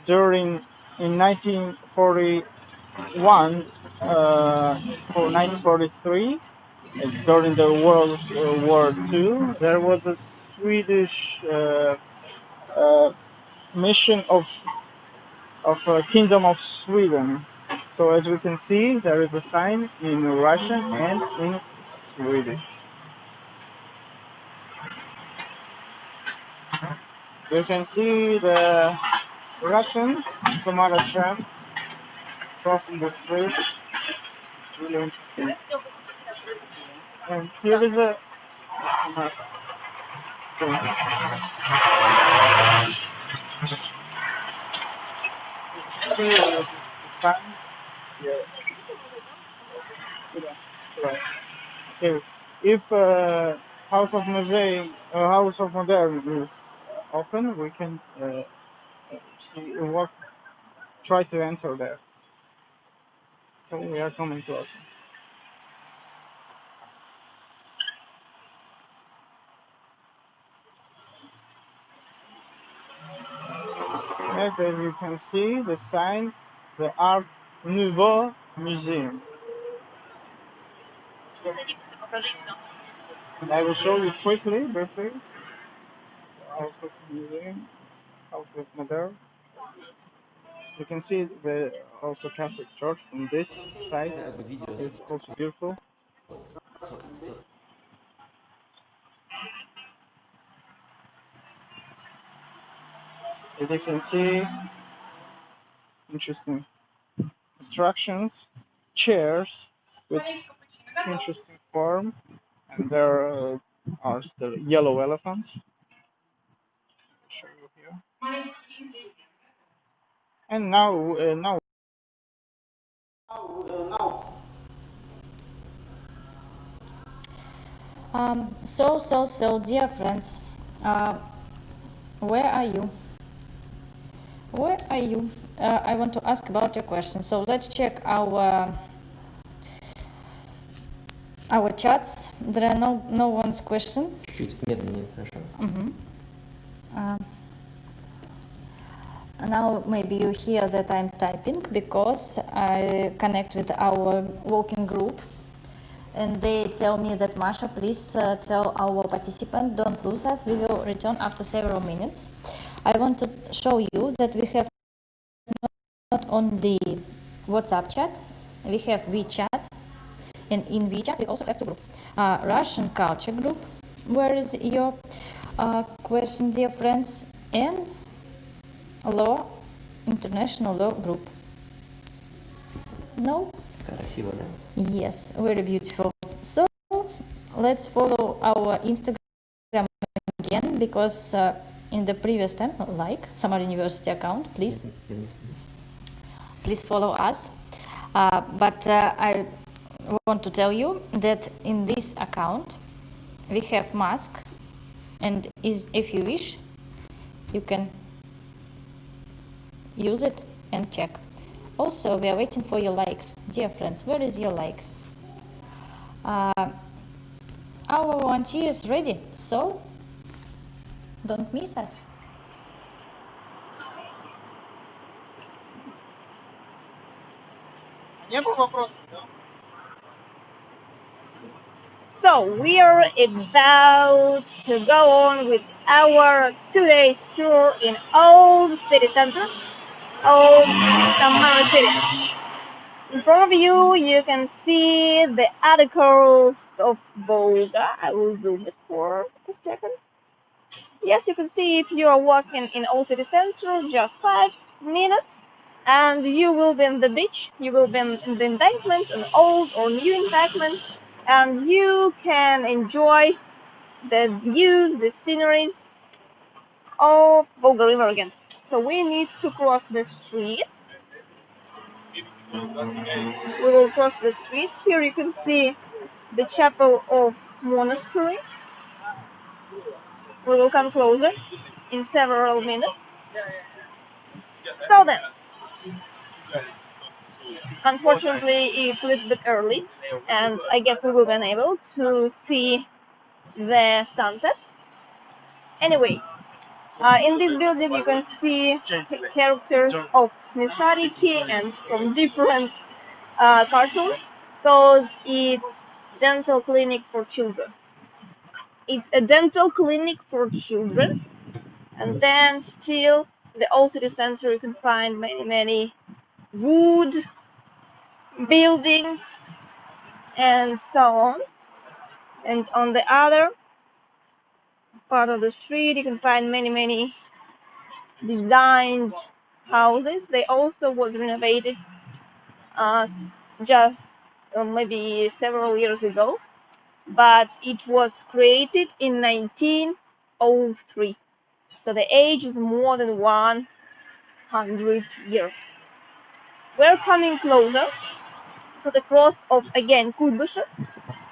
[SPEAKER 3] during in 1941 for 1943 during the World War II, there was a Swedish mission of Kingdom of Sweden. So as we can see, there is a sign in Russian and in Swedish. You can see the Russian Samara tram crossing the street. It's really interesting. And here is a see the signs. Yeah. Here. If House of Modern is open, we can see what try to enter there. So we are coming close. Yes, as you can see, the sign, the Art Nouveau Museum. And I will show you quickly, briefly, the House of Museum, House of Modern. You can see the also Catholic Church from this side. It's also beautiful. As you can see, interesting instructions, chairs with interesting form, and there are the yellow elephants. I'll show you here. And now.
[SPEAKER 5] So, dear friends, where are you? Where are you? I want to ask about your question. So let's check our chats. There are no one's question.
[SPEAKER 1] Чуть-чуть медленнее, хорошо.
[SPEAKER 5] Now maybe you hear that I'm typing because I connect with our working group, and they tell me that Masha, please tell our participant, don't lose us. We will return after several minutes. I want to show you that we have not only WhatsApp chat, we have WeChat, and in WeChat we also have two groups. Russian culture group, where is your question, dear friends, and law, international law group. No?
[SPEAKER 1] Красиво, да?
[SPEAKER 5] Yes, very beautiful. So let's follow our Instagram again, because in the previous time, like Samara University account, please follow us. But I want to tell you that in this account we have mask, and if you wish, you can use it and check. Also, we are waiting for your likes, dear friends. Where is your likes? Our volunteer is ready, so don't miss us.
[SPEAKER 3] Не было вопросов, да?
[SPEAKER 4] So we are about to go on with our 2 days tour in old city center of Samara City. In front of you, you can see the other coast of Volga. I will zoom it for a second. Yes, you can see if you are walking in Old City Center, just 5 minutes, and you will be in the beach. You will be in the embankment, an old or new embankment, and you can enjoy the views, the sceneries of Volga River again. So we need to cross the street. We will cross the street. Here you can see the chapel of monastery. We will come closer in several minutes. So then, unfortunately, it's a little bit early, and I guess we will be unable to see the sunset. Anyway, in this building you can see characters of Smeshariki and from different cartoons, because it's dental clinic for children. It's a dental clinic for children, and then still the old city center you can find many wood buildings and so on. And on the other part of the street you can find many designed houses. They also was renovated just maybe several years ago, but it was created in 1903, so the age is more than 100 years. We're coming closer to the cross of, again, Kuybushев,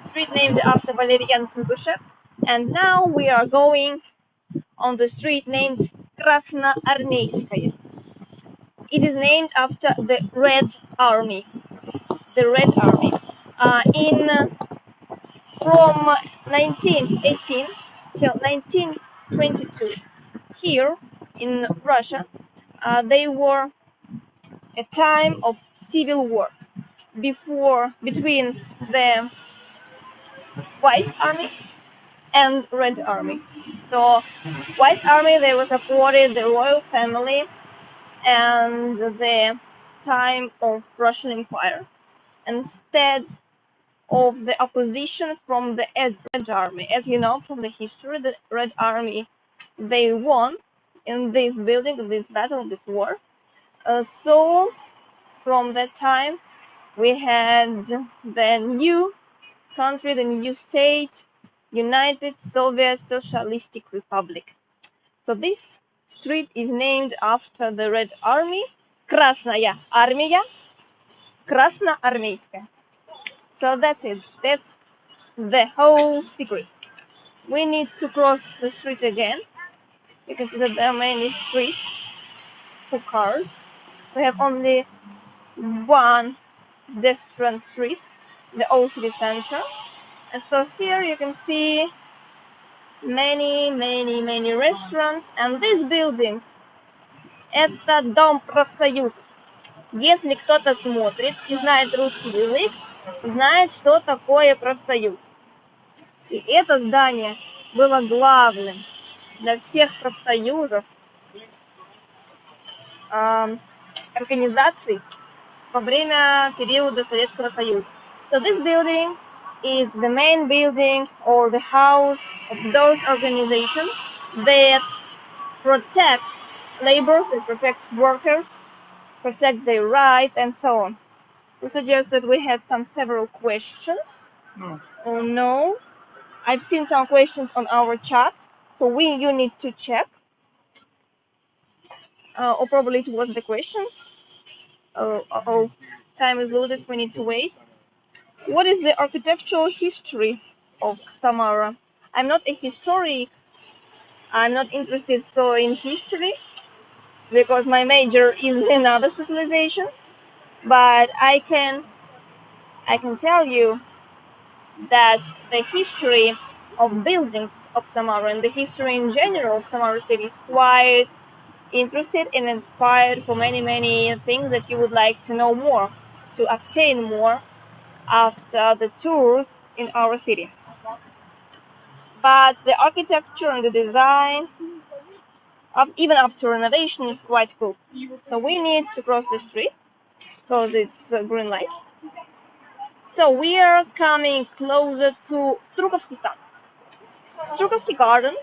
[SPEAKER 4] street named after Valerian Kuybushев, and now we are going on the street named Krasnoarmeyskaya. It is named after the Red Army. The Red Army. From 1918 till 1922, here in Russia, they were a time of civil war between the White Army and Red Army. So, White Army, they were supported the royal family and the time of Russian Empire, instead of the opposition from the Red Army. As you know from the history, the Red Army, they won in this building, in this battle, this war. So from that time, we had the new country, the new state, United Soviet Socialistic Republic. So this street is named after the Red Army, Krasnaya Armия, Krasnoarmeyskaya. So that's it. That's the whole secret. We need to cross the street again. You can see that there are many streets for cars. We have only one pedestrian street, the old city center. And so here you can see many restaurants. And these buildings, это дом профсоюзов. Если кто-то смотрит и знает русский язык, знает, что такое профсоюз. И это здание было главным для всех профсоюзов, организаций во время периода Советского Союза. So this building is the main building or the house of those organizations that protect labor, that protect workers, protect their rights, and so on. We suggest that we have several questions.
[SPEAKER 3] No.
[SPEAKER 4] Oh no, I've seen some questions on our chat, so you need to check. Or probably it was the question. Oh, time is limited, we need to wait. What is the architectural history of Samara? I'm not a historian. I'm not interested so in history because my major is another specialization. But I can tell you that the history of buildings of Samara and the history in general of Samara city is quite interested and inspired for many things that you would like to know more, to obtain more after the tours in our city. But the architecture and the design, even after renovation, is quite cool. So we need to cross the street because it's a green light. So we are coming closer to Strukovsky Sad. Strukovsky Garden,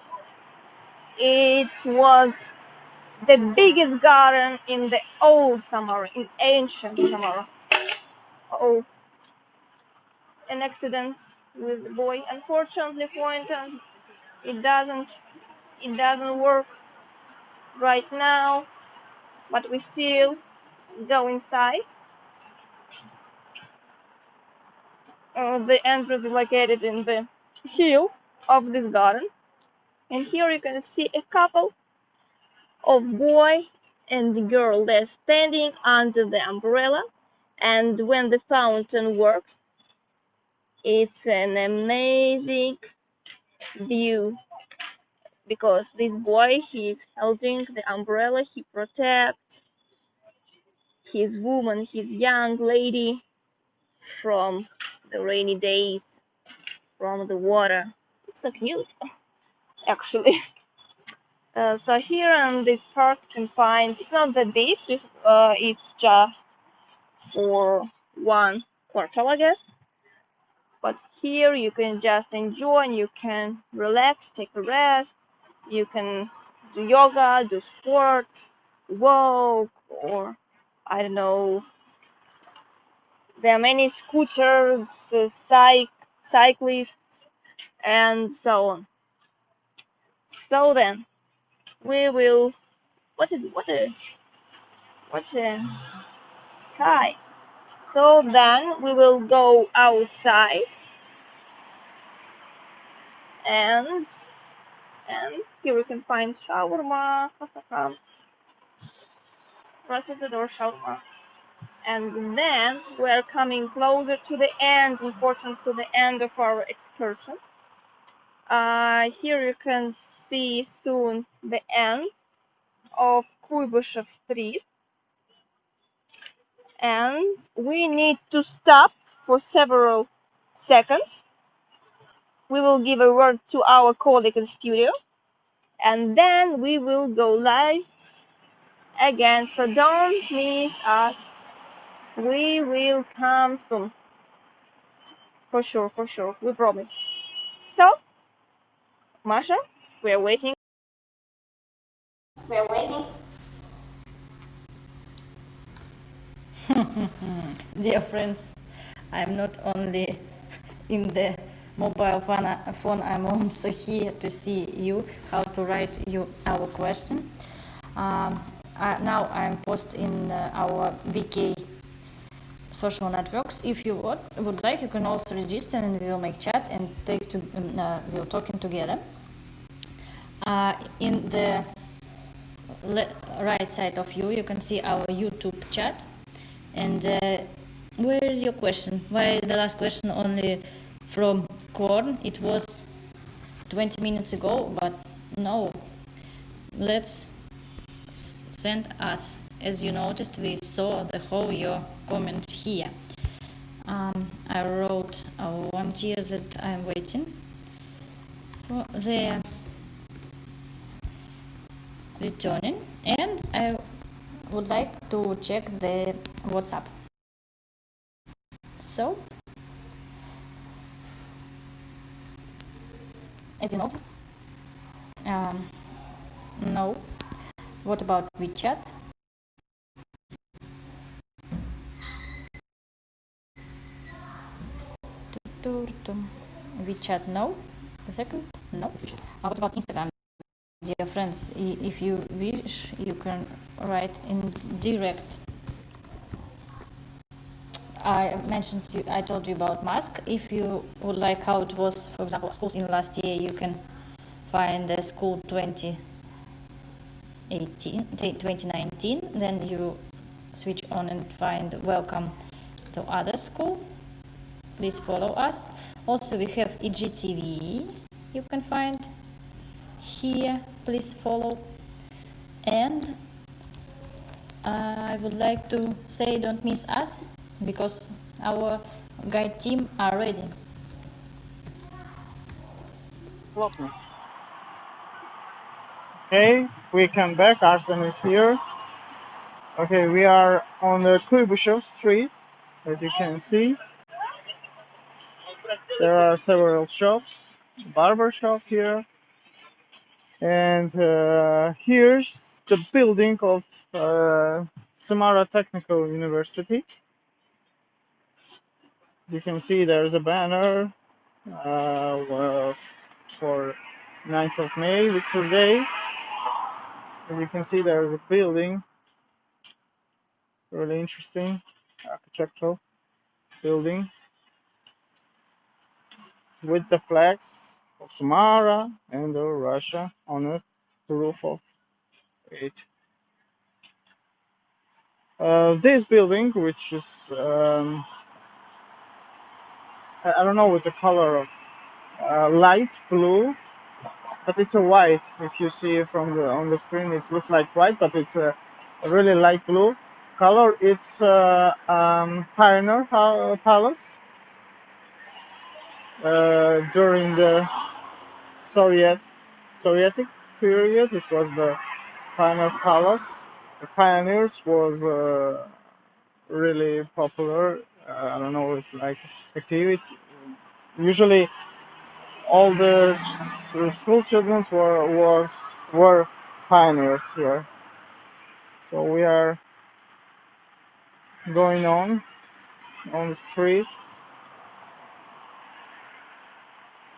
[SPEAKER 4] it was the biggest garden in the old Samara, in ancient Samara. Oh, an accident with the boy. Unfortunately for instance, it doesn't work right now, but we still go inside. The entrance is located in the hill of this garden, and here you can see a couple of boy and girl. They're standing under the umbrella, and when the fountain works, it's an amazing view because this boy, he's holding the umbrella, he protects his woman, his young lady from the rainy days, from the water. It's so cute, actually. So here in this park you can find, it's not that big, it's just for one quarter, I guess. But here you can just enjoy and you can relax, take a rest. You can do yoga, do sports, walk, or I don't know. There are many scooters, cyclists, and so on. So then we will. What a sky. So then we will go outside and here we can find shawarma. Right at the door, shawarma. And then we're coming closer to the end, unfortunately, to the end of our excursion. Here you can see soon the end of Kuybyshev Street. And we need to stop for several seconds. We will give a word to our colleague in studio, and then we will go live again. So don't miss us. We will come soon. For sure, we promise. So, Masha, we are waiting.
[SPEAKER 5] Dear friends, I'm not only in the mobile phone, I'm also here to see you, how to write you our question. Now I'm post in our VK social networks. If you would like, you can also register and we will make chat and we'll talking together. In the right side of you can see our YouTube chat. And where is your question? Why the last question only from Korn? It was 20 minutes ago, but no. Let's send us. As you noticed, we saw the whole your comment here. I wrote volunteer that I'm waiting for the returning, and I would like to check the WhatsApp. So, as you noticed, no. What about WeChat? WeChat, no. A second, no. What about Instagram? Dear friends, if you wish, you can write in direct. I told you about mask. If you would like how it was, for example, schools in last year, you can find the school 2019, then you switch on and find welcome to other school. Please follow us. Also, we have IGTV. You can find here. Please follow. And I would like to say don't miss us because our guide team are ready.
[SPEAKER 3] Okay, we come back. Arsen is here. Okay, we are on the Kuybyshev Street. As you can see, there are several shops, barber shop here, and here's the building of Samara Technical University. As you can see, there's a banner for 9th of May, Victor Day. As you can see, there's a building, really interesting architectural building with the flags of Samara and Russia on the roof of it. This building, which is I don't know what the color of light blue, but it's a white. If you see from on the screen, it looks like white, but it's a really light blue color. It's Pioneer Palace during the Sovietic period. It was the Pioneer Palace. The Pioneers was really popular. I don't know, it's like activity. Usually, all the school children were pioneers here. So we are going on the street.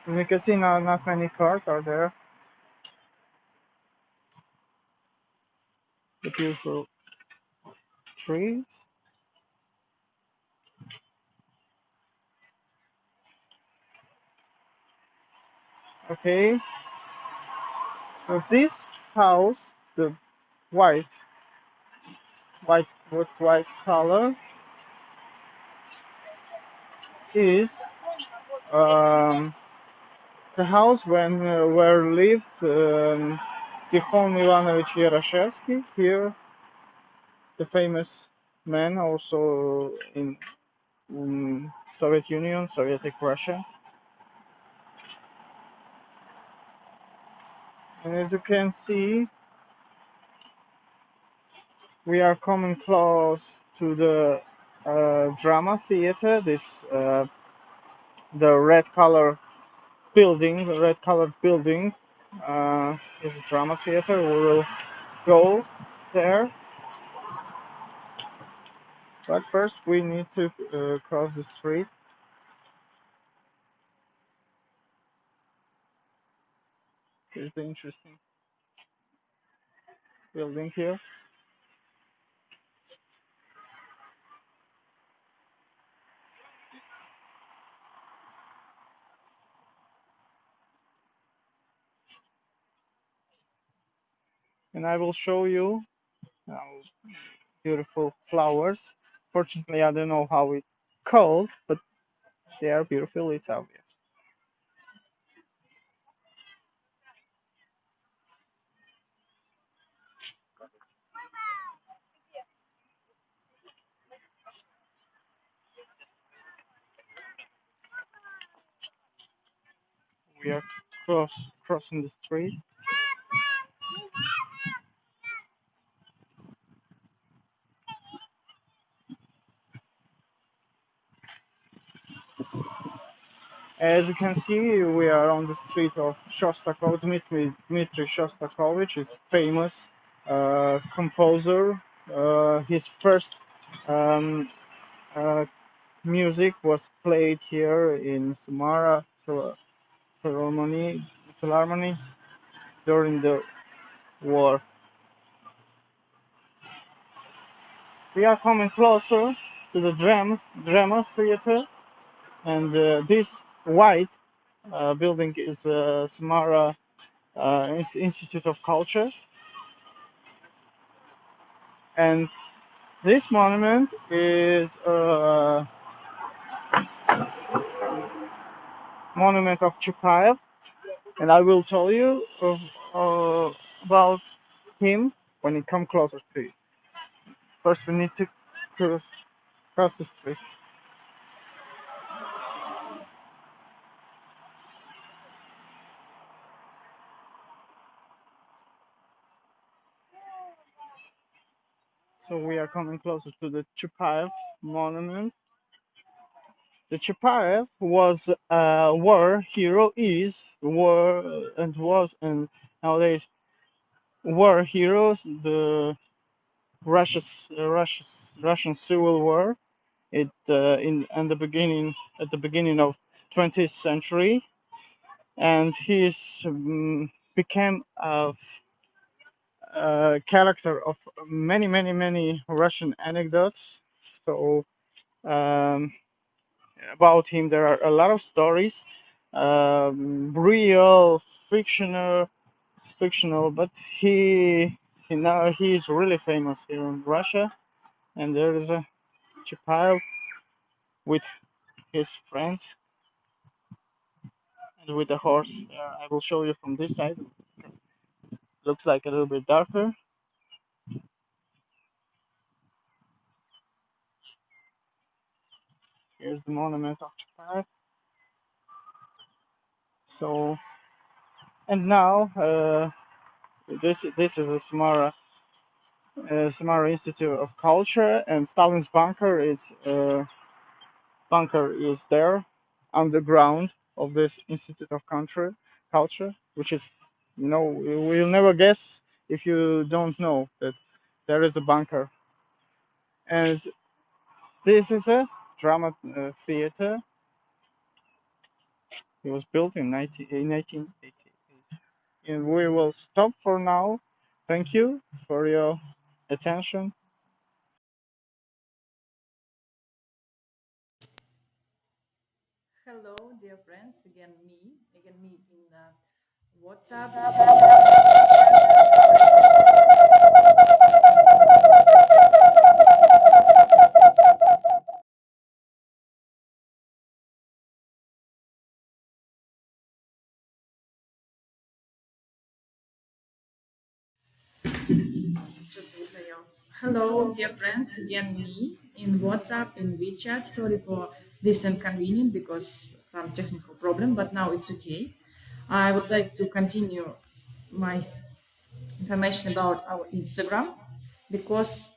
[SPEAKER 3] As you can see, now not many cars are there. The beautiful trees. Okay. So this house, the white with white color, is the house where lived Tikhon Ivanovich Yarashevsky. Here, the famous man, also in Soviet Union, Soviet Russia. And as you can see, we are coming close to the drama theater. This the red colored building is a drama theater. We will go there, but first we need to cross the street. Here's the interesting building here. and I will show you beautiful flowers. Fortunately, I don't know how it's called, but they are beautiful, it's obvious. We are crossing the street. As you can see, we are on the street of Shostakovich. Dmitry Shostakovich is famous composer. His first um, uh, music was played here in Samara Philharmony during the war. We are coming closer to the drama theater, and this white building is Samara Institute of Culture, and this monument is a monument of Chupayev, and I will tell you about him when we come closer to it. First, we need to cross the street. So we are coming closer to the Chupayev monument. The Chapayev was a war hero, is war and was, and nowadays war heroes. The Russian Civil War. It in the beginning at the beginning of 20th century, and he's became a character of many Russian anecdotes. So. Um, about him there are a lot of stories, real, fictional, but now he's really famous here in Russia, and there is a Chapayev with his friends and with a horse. I will show you from this side. Looks like a little bit darker. Here's the monument of Chapayev. So, and now this is a Samara Institute of Culture, and Stalin's bunker is there underground of this Institute of Culture, which is, you'll never guess if you don't know that there is a bunker. And this is a drama theater. It was built in 1988. And we will stop for now. Thank you for your attention.
[SPEAKER 2] Hello, dear friends. Again, me in WhatsApp. Hello, dear friends. Again, me in WhatsApp, in WeChat. Sorry for this inconvenience because some technical problem, but now it's okay. I would like to continue my information about our Instagram because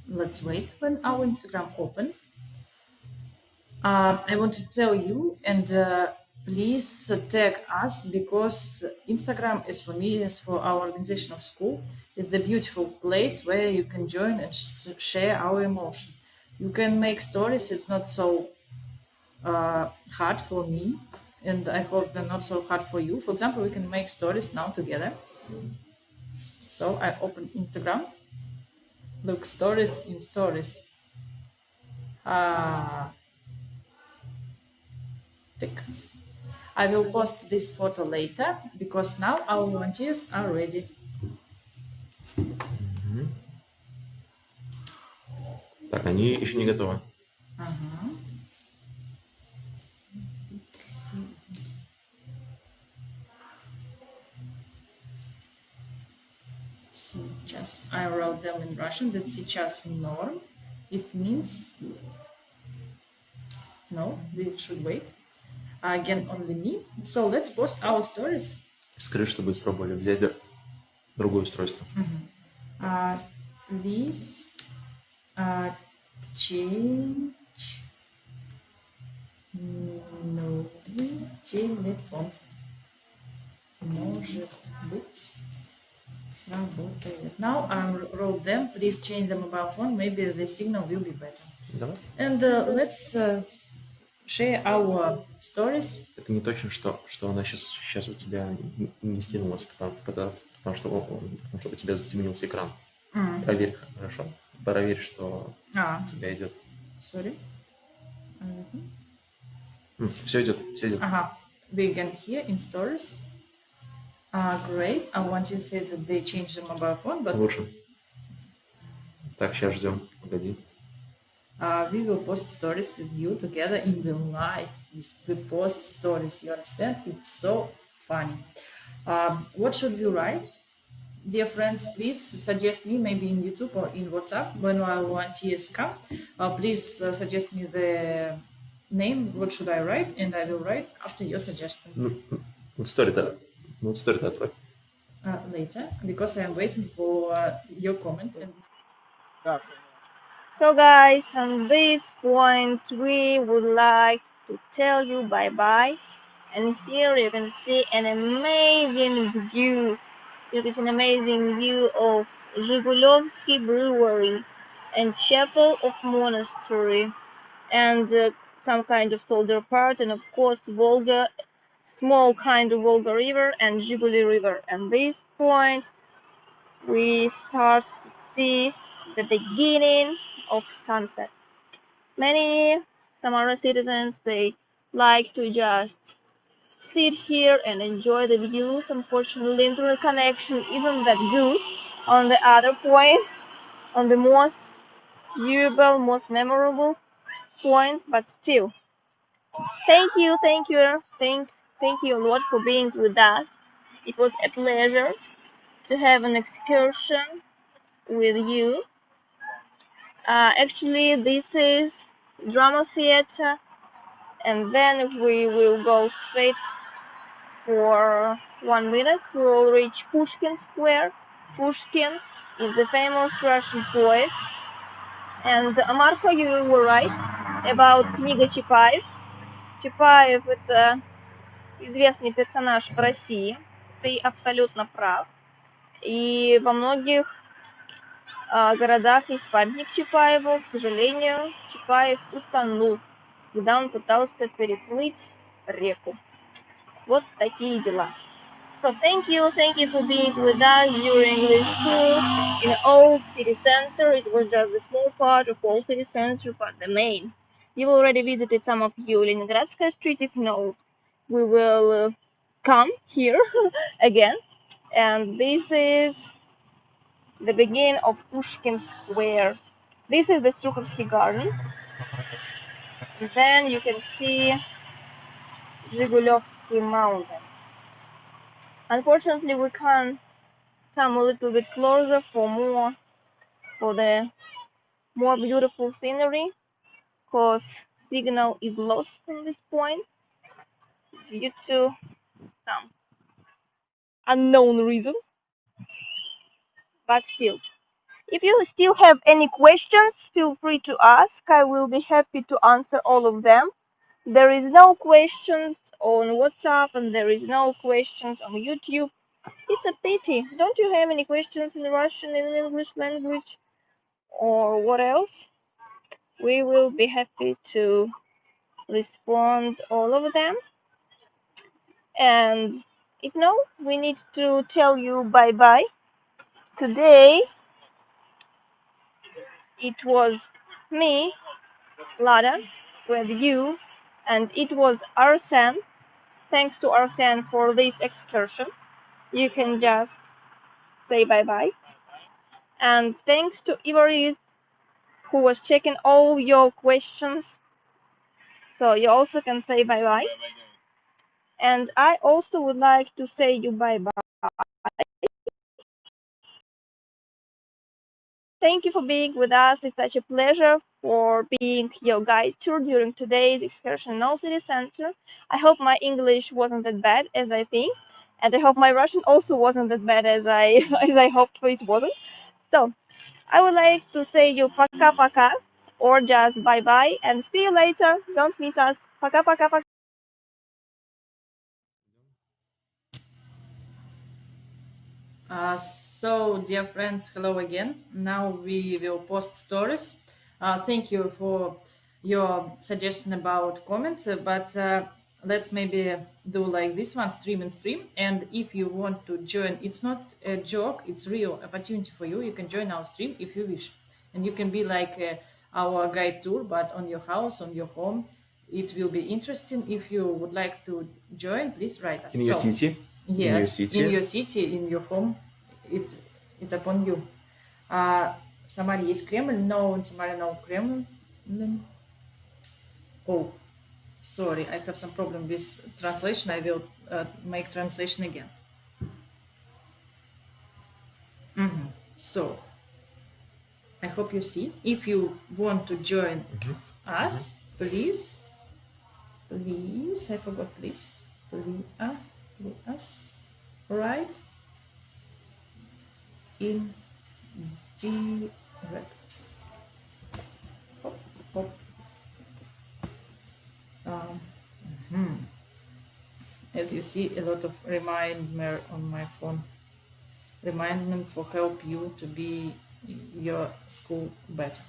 [SPEAKER 2] let's wait when our Instagram open. I want to tell you, and please tag us because Instagram is for me, is for our organization of school. It's the beautiful place where you can join and share our emotion. You can make stories. It's not so hard for me, and I hope they're not so hard for you. For example, we can make stories now together. So I open Instagram. Look, stories in stories. Tick. I will post this photo later because now our volunteers are ready.
[SPEAKER 1] Так, они еще не готовы.
[SPEAKER 2] Сейчас I wrote them in Russian. That сейчас norm. It means no. We should wait. Again, only me. So let's post our stories.
[SPEAKER 1] Скажи, чтобы испробовали взять другое устройство.
[SPEAKER 2] Please change новый телефон. Может быть, сработает. Now I wrote them. Please change the mobile phone. Maybe the signal will be better.
[SPEAKER 1] Давай.
[SPEAKER 2] And let's share our stories.
[SPEAKER 1] Это не точно, что она сейчас у тебя не скинулась, потому что у тебя затемнился экран. Проверь, хорошо. Проверь, что у тебя идет.
[SPEAKER 2] Sorry.
[SPEAKER 1] Все идет.
[SPEAKER 2] We can hear in stories. Great. I want you to say that they changed the mobile phone, but
[SPEAKER 1] Лучше. Так, сейчас ждем. Погоди.
[SPEAKER 2] We will post stories with you together in the live. We post stories. You understand? It's so funny. What should we write? Dear friends, please suggest me maybe in YouTube or in WhatsApp when our volunteers come. Please suggest me the name. What should I write? And I will write after your suggestion.
[SPEAKER 1] Story-то отправь.
[SPEAKER 2] Later, because I am waiting for your comment.
[SPEAKER 4] So guys, on this point, we would like to tell you bye-bye. And here you can see an amazing view. It is an amazing view of Zhigulovsky Brewery and Chapel of Monastery and some kind of soldier part, and of course Volga, small kind of Volga River and Zhiguli River. And this point we start to see the beginning of sunset. Many Samara citizens, they like to just sit here and enjoy the views. Unfortunately, internet connection isn't that good on the other points, on the most viewable, most memorable points, but still. Thank you a lot for being with us. It was a pleasure to have an excursion with you. Actually, this is drama theater, and then we will go straight for 1 minute. We will reach Pushkin Square. Pushkin is the famous Russian poet. And Marco, you were right about книга Чапаев. Чапаев — это известный персонаж в России. Ты абсолютно прав. И во многих городах есть памятник Чапаеву. К сожалению, Чапаев утонул, когда он пытался переплыть реку. Вот такие дела. So thank you for being with us during this tour in old city center. It was just a small part of old city center, but the main. You've already visited some of you Leningradskaya Street. If no, we will come here again. And this is the beginning of Pushkin Square. This is the Strukhovsky Garden. And then you can see Zhigulovsky Mountains. Unfortunately, we can't come a little bit closer for the more beautiful scenery, because signal is lost in this point due to some unknown reasons. But still, if you still have any questions, feel free to ask. I will be happy to answer all of them. There is no questions on WhatsApp and there is no questions on YouTube. It's a pity. Don't you have any questions in Russian, in English language, or what else? We will be happy to respond all of them. And if no, we need to tell you bye-bye. Today, it was me, Lada, with you, and it was Arsen thanks to Arsen for this excursion. You can just say bye-bye. And thanks to Ivoris who was checking all your questions. So you also can say bye-bye. And I also would like to say you bye-bye. Thank you for being with us. It's such a pleasure for being your guide tour during today's excursion in Old City Center. I hope my English wasn't that bad as I think, and I hope my Russian also wasn't that bad as I as I hoped it wasn't. So I would like to say you пока-пока or just bye-bye and see you later. Don't miss us. Пока-пока-пока.
[SPEAKER 5] So, dear friends, hello again. Now we will post stories. Thank you for your suggestion about comments, but let's maybe do like this one, stream and stream. And if you want to join, it's not a joke, it's real opportunity for you. You can join our stream if you wish. And you can be like our guide tour, but on your house, on your home. It will be interesting. If you would like to join, please write us.
[SPEAKER 1] In your city?
[SPEAKER 5] Yes, in your city, in your home, it's upon you. В Самаре есть Кремль? No, in Samara no Kremlin. Oh, sorry, I have some problem with translation. I will make translation again. So, I hope you see. If you want to join us, please, I forgot, please, please, right? In direct. Hop, hop. As you see, a lot of reminder on my phone. Reminder for help you to be your school better.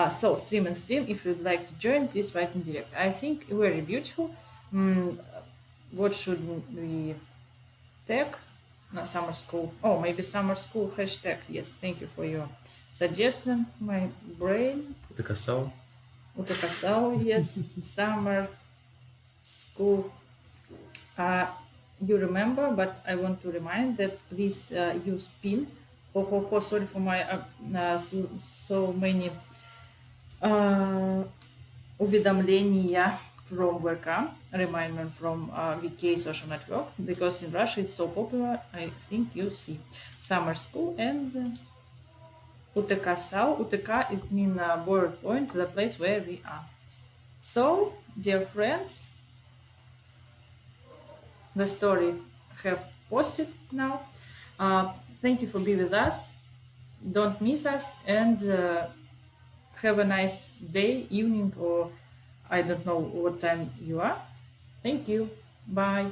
[SPEAKER 5] So stream and stream. If you'd like to join, please write in direct. I think very beautiful. What should we tag? No, summer school. Oh, maybe summer school hashtag. Yes, thank you for your suggestion. My brain.
[SPEAKER 1] Утыкасау.
[SPEAKER 5] Yes, summer school. You remember, but I want to remind that please use PIN. Sorry for my so many уведомления from VK, reminder from VK social network, because in Russia it's so popular. I think you see summer school and UTK Sau. UTK, it means border point, the place where we are. So, dear friends, the story have posted now. Thank you for being with us. Don't miss us, and have a nice day, evening, or I don't know what time you are. Thank you. Bye.